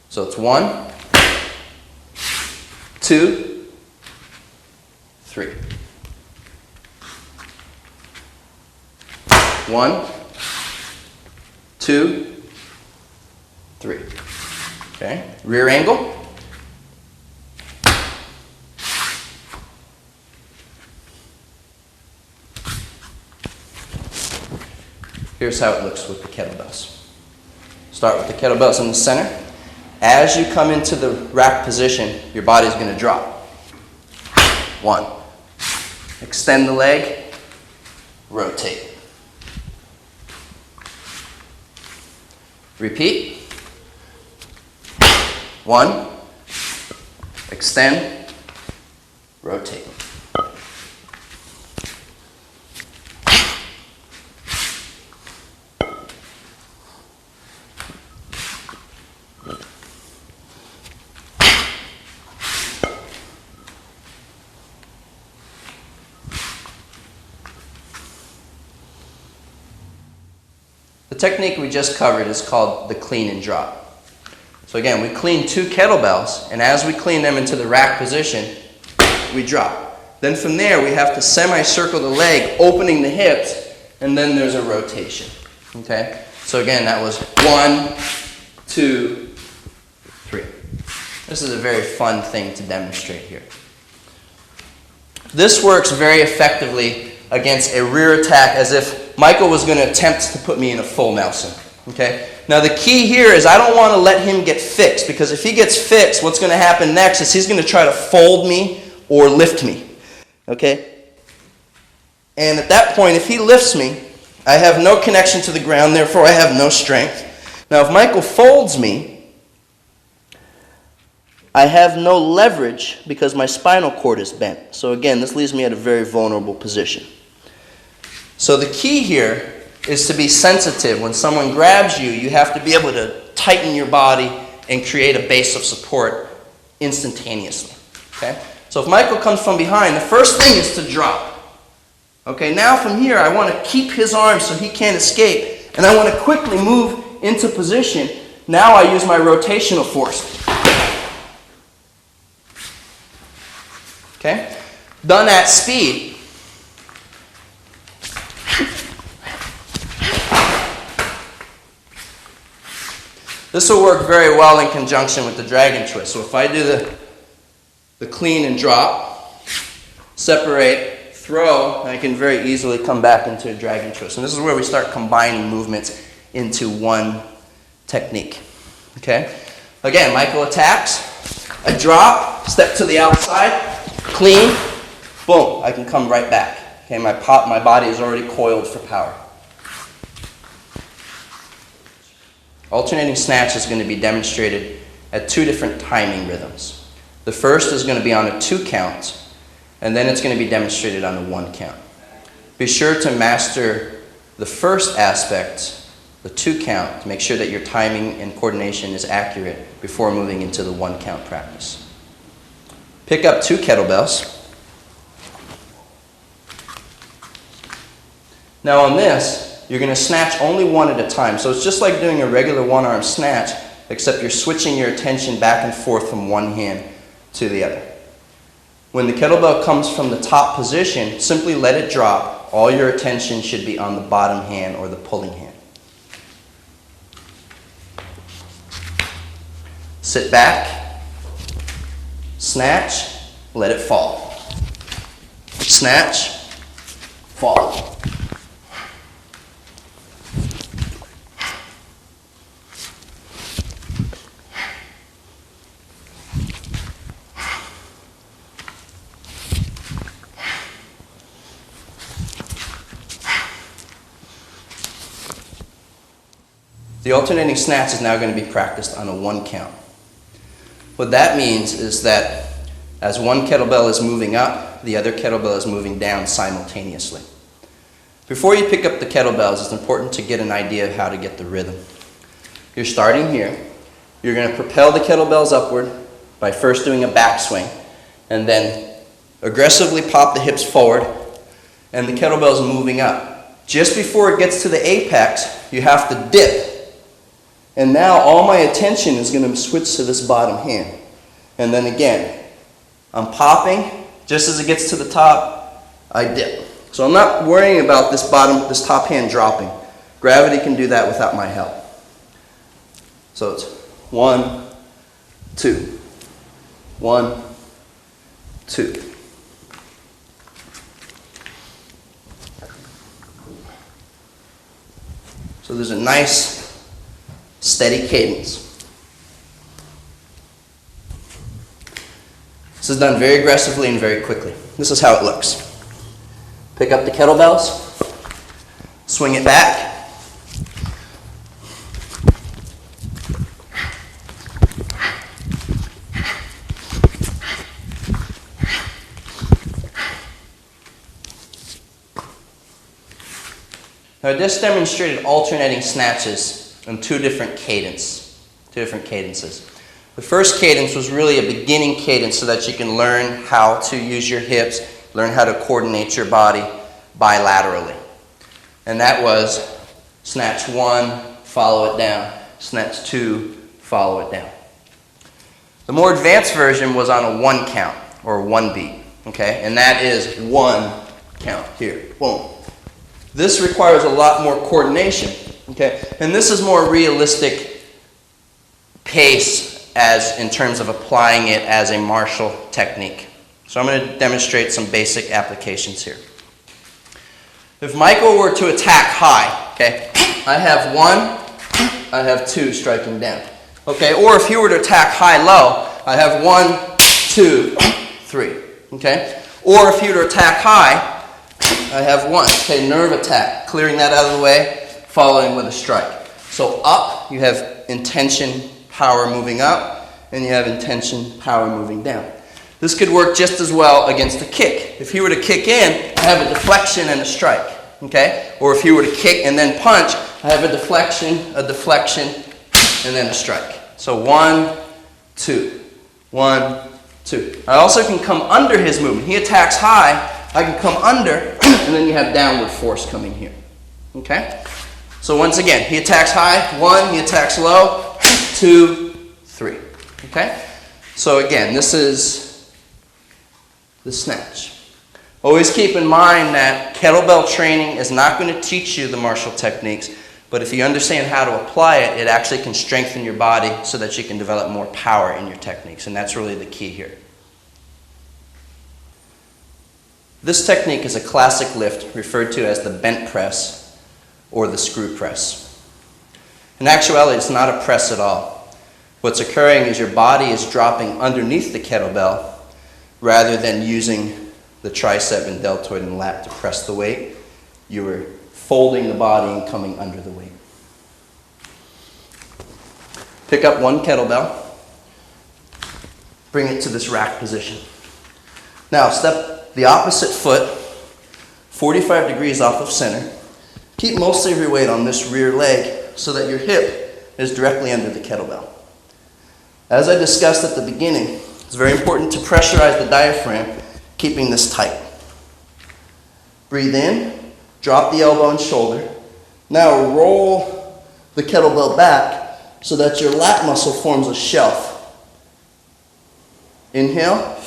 So it's 1, 2, 3. 1, 2, 3. Okay, rear angle. Here's how it looks with the kettlebells. Start with the kettlebells in the center. As you come into the rack position, your body's going to drop. 1. Extend the leg, rotate. Repeat. 1, extend, rotate. The technique we just covered is called the clean and drop. So again, we clean 2 kettlebells, and as we clean them into the rack position, we drop. Then from there, we have to semicircle the leg, opening the hips, and then there's a rotation. Okay? So again, that was 1, 2, 3. This is a very fun thing to demonstrate here. This works very effectively against a rear attack, as if Michael was going to attempt to put me in a full Nelson. Okay? Now the key here is I don't want to let him get fixed, because if he gets fixed, what's going to happen next is he's going to try to fold me or lift me. Okay? And at that point, if he lifts me, I have no connection to the ground, therefore I have no strength. Now if Michael folds me, I have no leverage because my spinal cord is bent. So again, this leaves me at a very vulnerable position. So the key here is to be sensitive. When someone grabs you, you have to be able to tighten your body and create a base of support instantaneously. Okay? So if Michael comes from behind, the first thing is to drop. Okay, now from here, I want to keep his arms so he can't escape, and I want to quickly move into position. Now I use my rotational force. Okay? Done at speed. This will work very well in conjunction with the dragon twist. So if I do the clean and drop, separate, throw, I can very easily come back into a dragon twist. And this is where we start combining movements into one technique. Okay? Again, Michael attacks. I drop, step to the outside, clean, boom, I can come right back. Okay, my body is already coiled for power. Alternating snatch is going to be demonstrated at 2 different timing rhythms. The first is going to be on a 2 count, and then it's going to be demonstrated on a 1 count. Be sure to master the first aspect, the 2 count, to make sure that your timing and coordination is accurate before moving into the 1 count practice. Pick up 2 kettlebells. Now on this, you're going to snatch only one at a time. So it's just like doing a regular one-arm snatch, except you're switching your attention back and forth from one hand to the other. When the kettlebell comes from the top position, simply let it drop. All your attention should be on the bottom hand or the pulling hand. Sit back, snatch, let it fall. Snatch, fall. The alternating snatch is now going to be practiced on a 1 count. What that means is that as one kettlebell is moving up, the other kettlebell is moving down simultaneously. Before you pick up the kettlebells, it's important to get an idea of how to get the rhythm. You're starting here. You're going to propel the kettlebells upward by first doing a backswing, and then aggressively pop the hips forward, and the kettlebell's moving up. Just before it gets to the apex, you have to dip. And now all my attention is going to switch to this bottom hand. And then again, I'm popping. Just as it gets to the top, I dip. So I'm not worrying about this top hand dropping. Gravity can do that without my help. So it's 1, 2, 1, 2. So there's a nice steady cadence. This is done very aggressively and very quickly. This is how it looks. Pick up the kettlebells, swing it back, now I just demonstrated alternating snatches in 2 different cadences. The first cadence was really a beginning cadence so that you can learn how to use your hips, learn how to coordinate your body bilaterally. And that was snatch 1, follow it down, snatch 2, follow it down. The more advanced version was on a 1 count or 1 beat, okay? And that is 1 count here, boom. This requires a lot more coordination. Okay, and this is more realistic pace as in terms of applying it as a martial technique. So I'm going to demonstrate some basic applications here. If Michael were to attack high, okay, I have 1, I have 2 striking down. Okay, or if he were to attack high-low, I have 1, 2, 3. Okay, or if he were to attack high, I have 1. Okay, nerve attack, clearing that out of the way, following with a strike. So up, you have intention, power moving up, and you have intention, power moving down. This could work just as well against a kick. If he were to kick in, I have a deflection and a strike, okay? Or if he were to kick and then punch, I have a deflection, and then a strike. So 1, 2, 1, 2. I also can come under his movement. He attacks high, I can come under, and then you have downward force coming here, okay? So once again, he attacks high, 1, he attacks low, 2, 3, okay? So again, this is the snatch. Always keep in mind that kettlebell training is not going to teach you the martial techniques, but if you understand how to apply it, it actually can strengthen your body so that you can develop more power in your techniques, and that's really the key here. This technique is a classic lift referred to as the bent press or the screw press. In actuality, it's not a press at all. What's occurring is your body is dropping underneath the kettlebell rather than using the tricep and deltoid and lat to press the weight. You are folding the body and coming under the weight. Pick up one kettlebell, bring it to this rack position. Now step the opposite foot 45 degrees off of center. Keep most of your weight on this rear leg so that your hip is directly under the kettlebell. As I discussed at the beginning, it's very important to pressurize the diaphragm, keeping this tight. Breathe in, drop the elbow and shoulder. Now roll the kettlebell back so that your lat muscle forms a shelf. Inhale,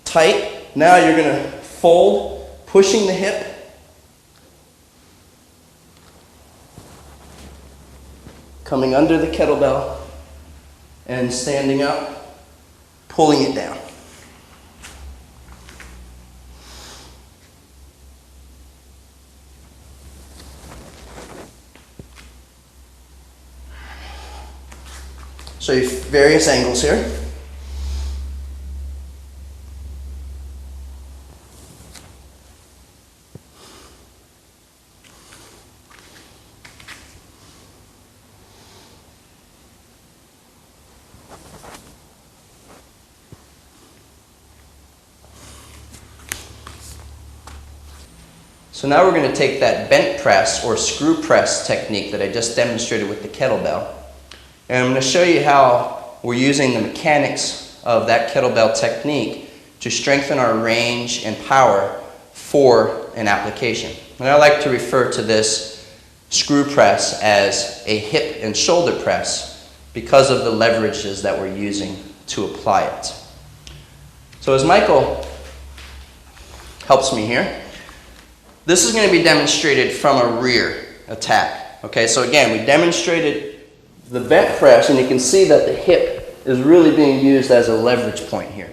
tight. Now you're going to fold, pushing the hip. Coming under the kettlebell and standing up. Pulling it down. Show you various angles here. So now we're going to take that bent press or screw press technique that I just demonstrated with the kettlebell, and I'm going to show you how we're using the mechanics of that kettlebell technique to strengthen our range and power for an application. And I like to refer to this screw press as a hip and shoulder press because of the leverages that we're using to apply it. So as Michael helps me here, this is going to be demonstrated from a rear attack. Okay, so again, we demonstrated the bent press, and you can see that the hip is really being used as a leverage point here.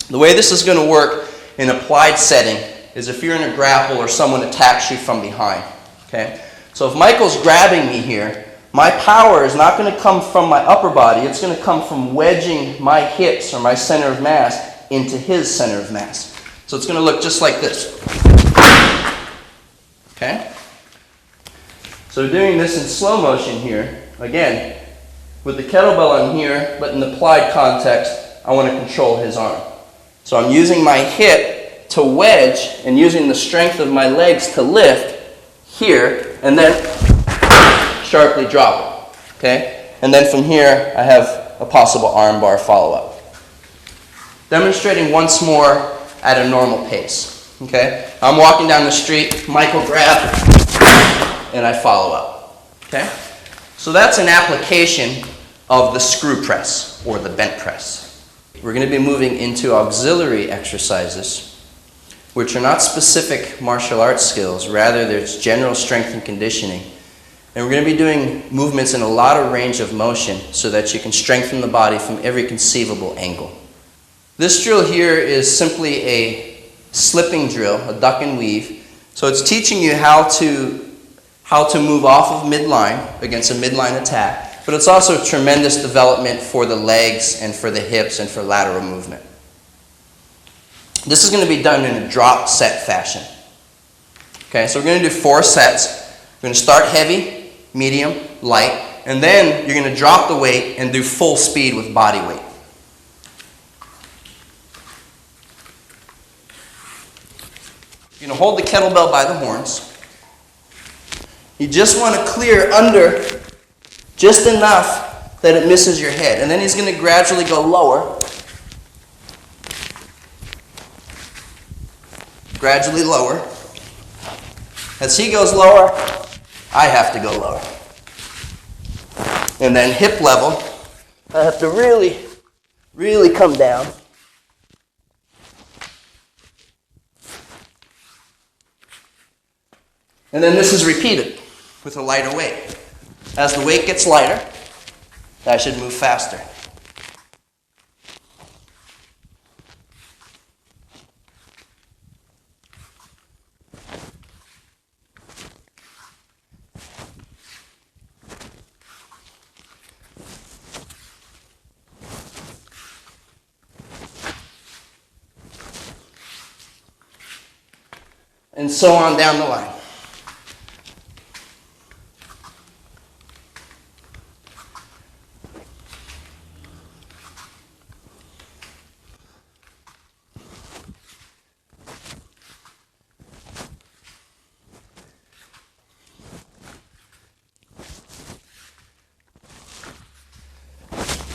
The way this is going to work in applied setting is if you're in a grapple or someone attacks you from behind. Okay, so if Michael's grabbing me here, my power is not going to come from my upper body. It's going to come from wedging my hips or my center of mass into his center of mass. So it's going to look just like this. Okay? So doing this in slow motion here, again, with the kettlebell on here, but in the applied context, I want to control his arm. So I'm using my hip to wedge and using the strength of my legs to lift here, and then sharply drop it. Okay? And then from here, I have a possible arm bar follow-up. Demonstrating once more at a normal pace. Okay? I'm walking down the street, Michael grabs, and I follow up. Okay? So that's an application of the screw press or the bent press. We're going to be moving into auxiliary exercises, which are not specific martial arts skills, rather there's general strength and conditioning. And we're going to be doing movements in a lot of range of motion so that you can strengthen the body from every conceivable angle. This drill here is simply a slipping drill, a duck and weave. So it's teaching you how to move off of midline against a midline attack, but it's also a tremendous development for the legs and for the hips and for lateral movement. This is going to be done in a drop set fashion. Okay, so we're going to do 4 sets. We're going to start heavy, medium, light, And then you're going to drop the weight and do full speed with body weight. You're going to hold the kettlebell by the horns. You just want to clear under just enough that it misses your head. And then he's going to gradually go lower. Gradually lower. As he goes lower, I have to go lower. And then hip level, I have to really, really come down. And then this is repeated with a lighter weight. As the weight gets lighter, I should move faster. And so on down the line.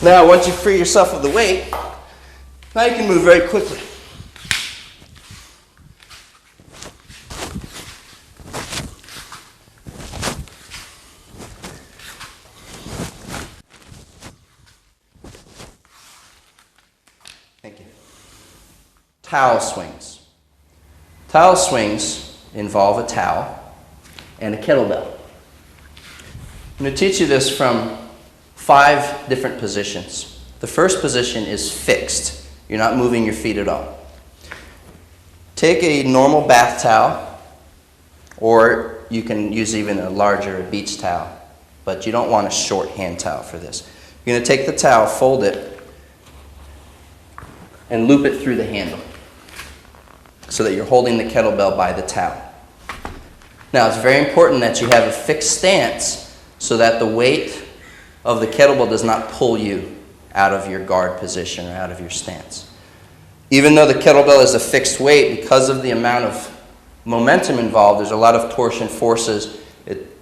Now, once you free yourself of the weight, now you can move very quickly. Thank you. Towel swings. Towel swings involve a towel and a kettlebell. I'm going to teach you this from 5 different positions. The first position is fixed. You're not moving your feet at all. Take a normal bath towel, or you can use even a larger beach towel, but you don't want a short hand towel for this. You're going to take the towel, fold it, and loop it through the handle so that you're holding the kettlebell by the towel. Now, it's very important that you have a fixed stance so that the weight of the kettlebell does not pull you out of your guard position or out of your stance. Even though the kettlebell is a fixed weight, because of the amount of momentum involved, there's a lot of torsion forces.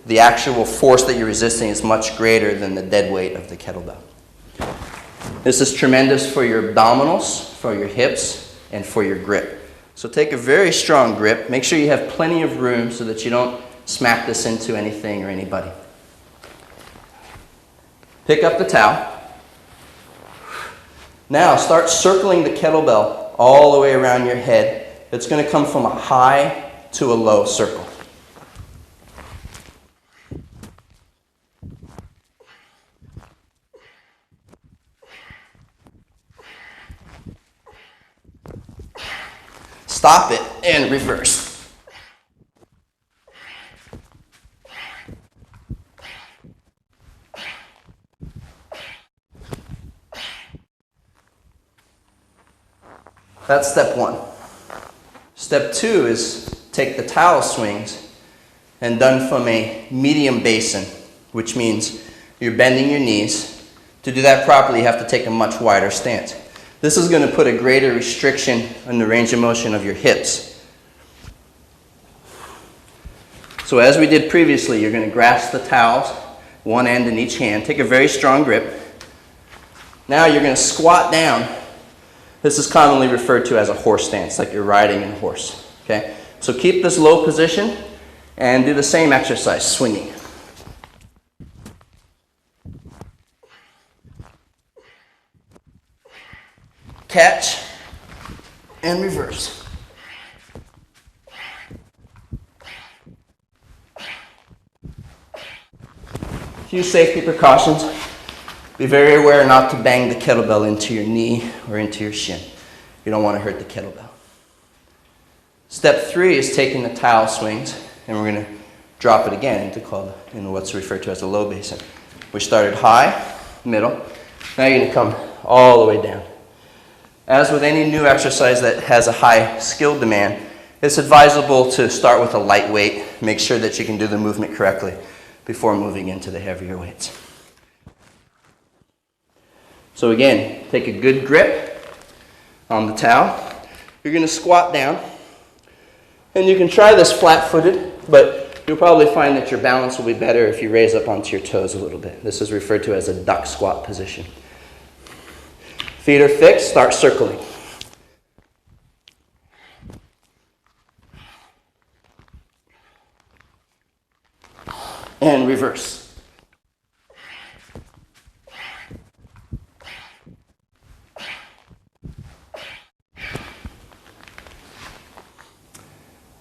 The actual force that you're resisting is much greater than the dead weight of the kettlebell. This is tremendous for your abdominals, for your hips, and for your grip. So take a very strong grip. Make sure you have plenty of room so that you don't smack this into anything or anybody. Pick up the towel. Now start circling the kettlebell all the way around your head. It's going to come from a high to a low circle. Stop it and reverse. That's step 1. Step 2 is take the towel swings and done from a medium basin, which means you're bending your knees. To do that properly, you have to take a much wider stance. This is going to put a greater restriction on the range of motion of your hips. So as we did previously, you're going to grasp the towels, one end in each hand. Take a very strong grip. Now you're going to squat down. This is commonly referred to as a horse stance, like you're riding a horse. Okay? So keep this low position and do the same exercise, swinging. Catch and reverse. A few safety precautions. Be very aware not to bang the kettlebell into your knee or into your shin. You don't want to hurt the kettlebell. Step 3 is taking the towel swings, and we're going to drop it again into what's referred to as a low basin. We started high, middle. Now you're going to come all the way down. As with any new exercise that has a high skill demand, it's advisable to start with a light weight. Make sure that you can do the movement correctly before moving into the heavier weights. So again, take a good grip on the towel. You're going to squat down. And you can try this flat-footed, but you'll probably find that your balance will be better if you raise up onto your toes a little bit. This is referred to as a duck squat position. Feet are fixed, start circling. And reverse.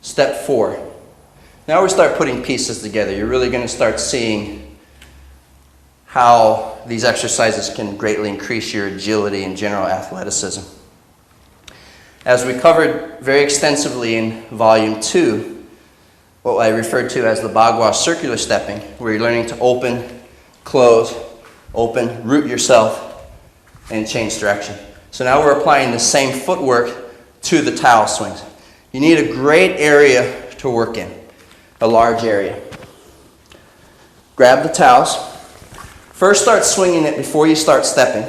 Step 4. Now we start putting pieces together. You're really going to start seeing how these exercises can greatly increase your agility and general athleticism. As we covered very extensively in Volume 2, what I referred to as the Bagua circular stepping, where you're learning to open, close, open, root yourself, and change direction. So now we're applying the same footwork to the towel swings. You need a great area to work in, a large area. Grab the towels. First start swinging it before you start stepping.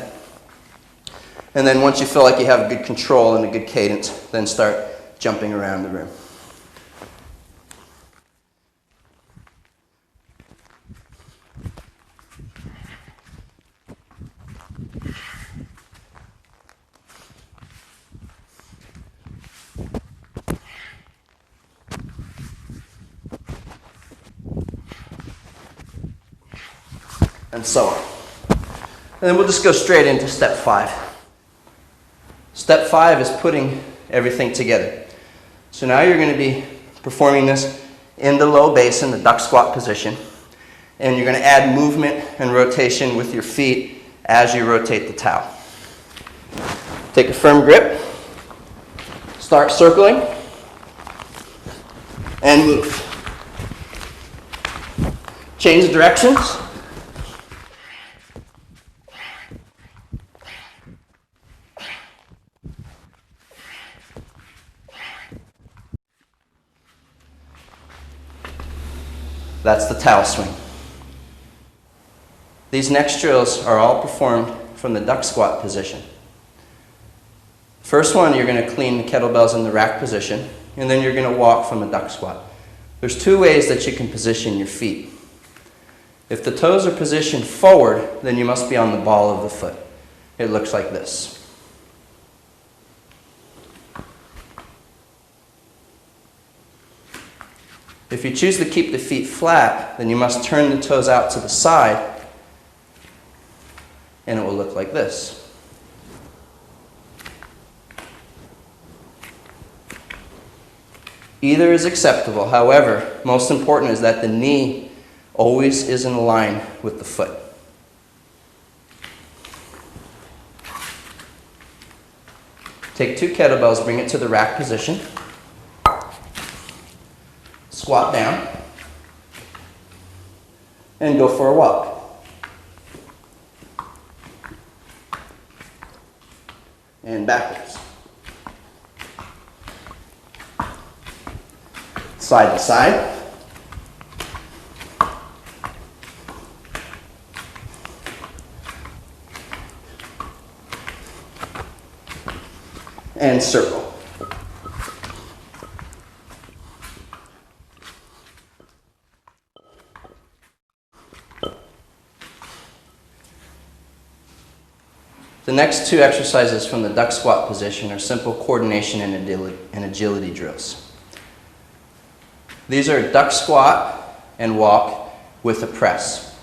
And then once you feel like you have good control and a good cadence, then start jumping around the room. And so on. And then we'll just go straight into step 5. Step 5 is putting everything together. So now you're going to be performing this in the low basin, the duck squat position. And you're going to add movement and rotation with your feet as you rotate the towel. Take a firm grip. Start circling. And move. Change directions. That's the towel swing. These next drills are all performed from the duck squat position. First one, you're going to clean the kettlebells in the rack position, and then you're going to walk from a duck squat. There's 2 ways that you can position your feet. If the toes are positioned forward, then you must be on the ball of the foot. It looks like this. If you choose to keep the feet flat, then you must turn the toes out to the side, and it will look like this. Either is acceptable. However, most important is that the knee always is in line with the foot. Take 2 kettlebells, bring it to the rack position. Squat down, and go for a walk. And backwards. Side to side. And circle. The next 2 exercises from the duck squat position are simple coordination and agility drills. These are duck squat and walk with a press.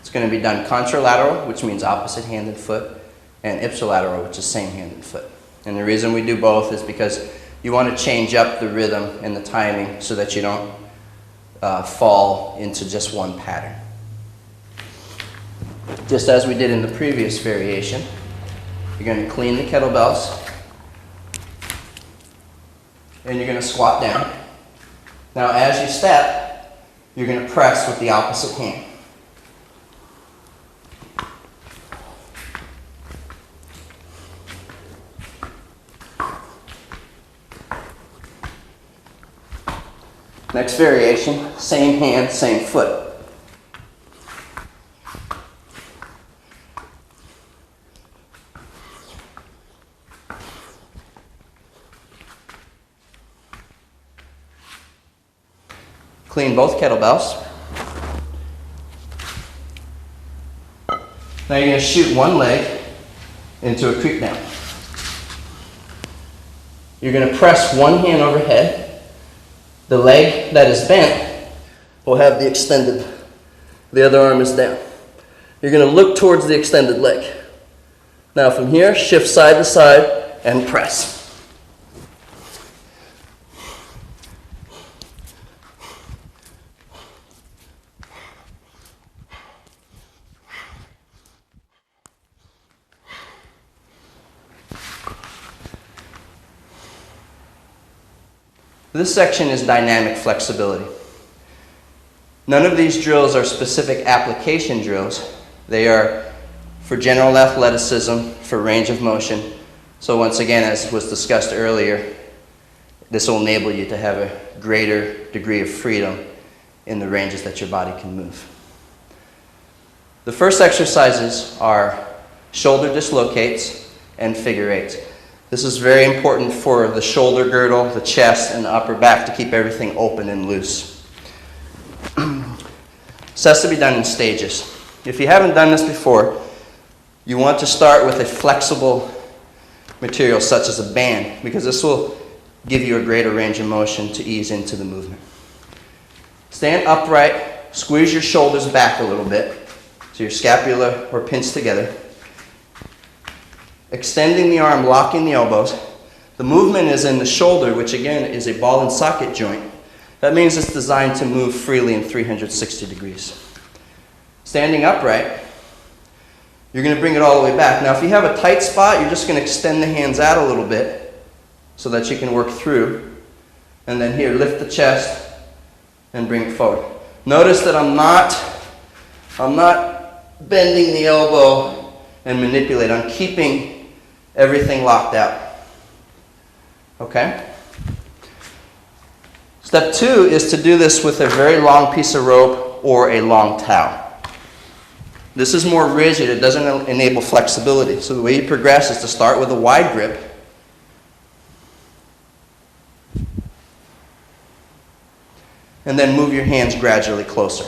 It's going to be done contralateral, which means opposite-handed foot, and ipsilateral, which is same-handed foot. And the reason we do both is because you want to change up the rhythm and the timing so that you don't fall into just one pattern. Just as we did in the previous variation, you're going to clean the kettlebells, and you're going to squat down. Now as you step, you're going to press with the opposite hand. Next variation, same hand, same foot. Clean both kettlebells. Now you're going to shoot one leg into a creep down. You're going to press one hand overhead. The leg that is bent will have the extended, the other arm is down. You're going to look towards the extended leg. Now from here, shift side to side and press. This section is dynamic flexibility. None of these drills are specific application drills. They are for general athleticism, for range of motion. So once again, as was discussed earlier, this will enable you to have a greater degree of freedom in the ranges that your body can move. The first exercises are shoulder dislocates and figure eights. This is very important for the shoulder girdle, the chest, and the upper back to keep everything open and loose. This has to be done in stages. If you haven't done this before, you want to start with a flexible material such as a band, because this will give you a greater range of motion to ease into the movement. Stand upright, squeeze your shoulders back a little bit so your scapula are pinched together. Extending the arm, locking the elbows. The movement is in the shoulder, which again is a ball and socket joint. That means it's designed to move freely in 360 degrees. Standing upright, you're going to bring it all the way back. Now if you have a tight spot, you're just going to extend the hands out a little bit so that you can work through. And then here, lift the chest and bring it forward. Notice that I'm not bending the elbow and manipulate. I'm keeping everything locked out. Okay? Step 2 is to do this with a very long piece of rope or a long towel. This is more rigid. It doesn't enable flexibility. So the way you progress is to start with a wide grip. And then move your hands gradually closer.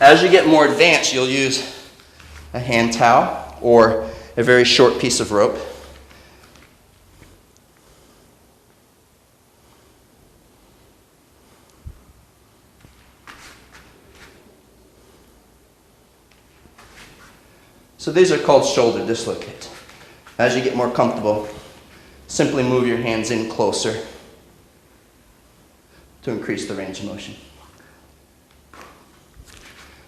As you get more advanced, you'll use a hand towel or a very short piece of rope. So these are called shoulder dislocates. As you get more comfortable, simply move your hands in closer to increase the range of motion.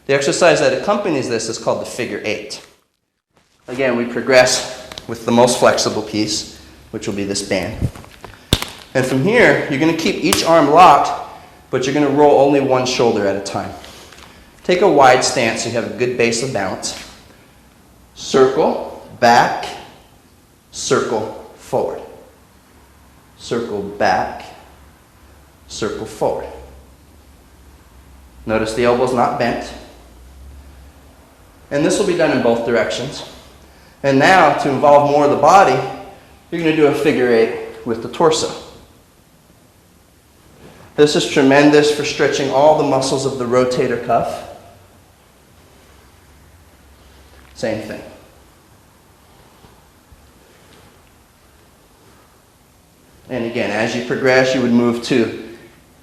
The exercise that accompanies this is called the figure eight. Again, we progress with the most flexible piece, which will be this band. And from here, you're going to keep each arm locked, but you're going to roll only one shoulder at a time. Take a wide stance so you have a good base of balance. Circle, back, circle, forward. Circle, back, circle, forward. Notice the elbow's not bent. And this will be done in both directions. And now, to involve more of the body, you're going to do a figure eight with the torso. This is tremendous for stretching all the muscles of the rotator cuff. Same thing. And again, as you progress, you would move to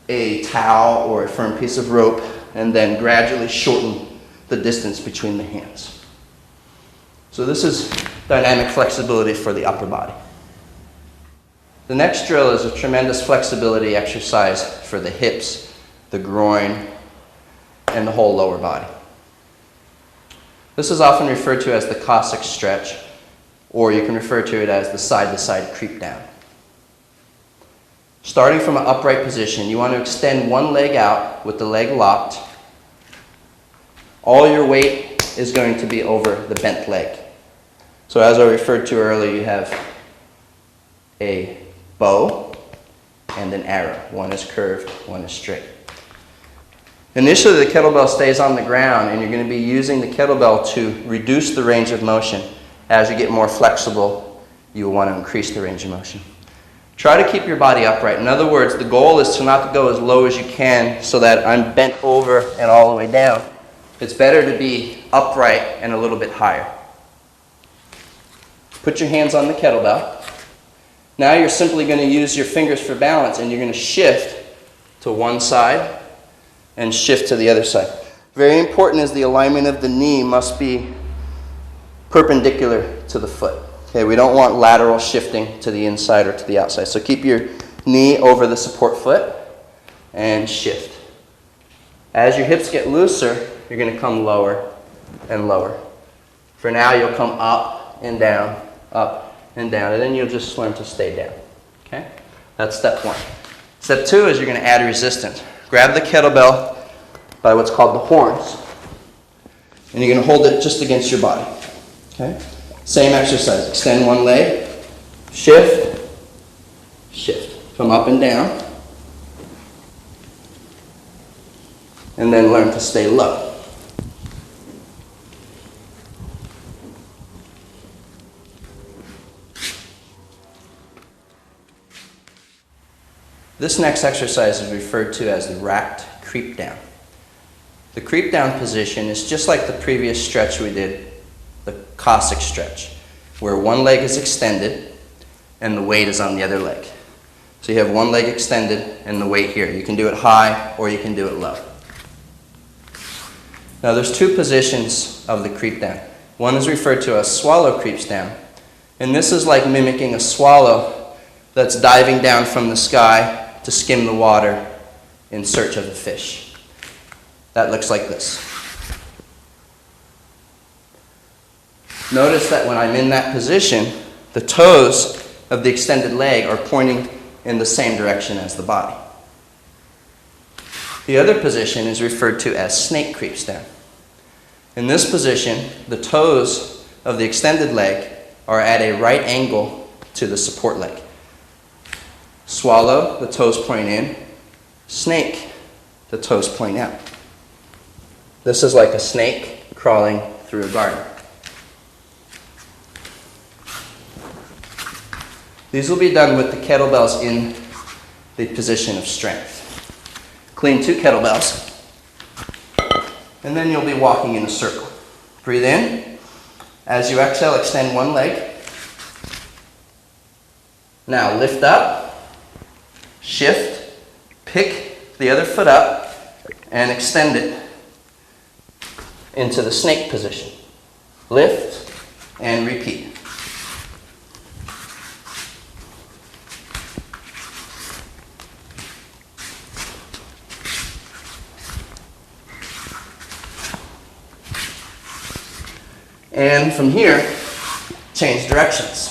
a towel or a firm piece of rope and then gradually shorten the distance between the hands. So this is dynamic flexibility for the upper body. The next drill is a tremendous flexibility exercise for the hips, the groin, and the whole lower body. This is often referred to as the Cossack stretch, or you can refer to it as the side-to-side creep down. Starting from an upright position, you want to extend one leg out with the leg locked. All your weight is going to be over the bent leg. So as I referred to earlier, you have a bow and an arrow. One is curved, one is straight. Initially, the kettlebell stays on the ground, and you're going to be using the kettlebell to reduce the range of motion. As you get more flexible, you will want to increase the range of motion. Try to keep your body upright. In other words, the goal is to not go as low as you can so that I'm bent over and all the way down. It's better to be upright and a little bit higher. Put your hands on the kettlebell. Now you're simply going to use your fingers for balance, and you're going to shift to one side and shift to the other side. Very important is the alignment of the knee must be perpendicular to the foot. Okay, we don't want lateral shifting to the inside or to the outside. So keep your knee over the support foot and shift. As your hips get looser, you're going to come lower and lower. For now, you'll come up and down, and then you'll just learn to stay down. Okay? That's step one. Step two is you're going to add resistance. Grab the kettlebell by what's called the horns, and you're going to hold it just against your body. Okay? Same exercise. Extend one leg, shift, shift. Come up and down, and then learn to stay low. This next exercise is referred to as the racked creep down. The creep down position is just like the previous stretch we did, the Cossack stretch, where one leg is extended and the weight is on the other leg. So you have one leg extended and the weight here. You can do it high or you can do it low. Now there's two positions of the creep down. One is referred to as swallow creeps down, and this is like mimicking a swallow that's diving down from the sky to skim the water in search of a fish. That looks like this. Notice that when I'm in that position, the toes of the extended leg are pointing in the same direction as the body. The other position is referred to as snake creeps down. In this position, the toes of the extended leg are at a right angle to the support leg. Swallow, the toes point in. Snake, the toes point out. This is like a snake crawling through a garden. These will be done with the kettlebells in the position of strength. Clean 2 kettlebells, and then you'll be walking in a circle. Breathe in. As you exhale, extend one leg. Now lift up, shift, pick the other foot up, and extend it into the snake position. Lift and repeat. And from here, change directions.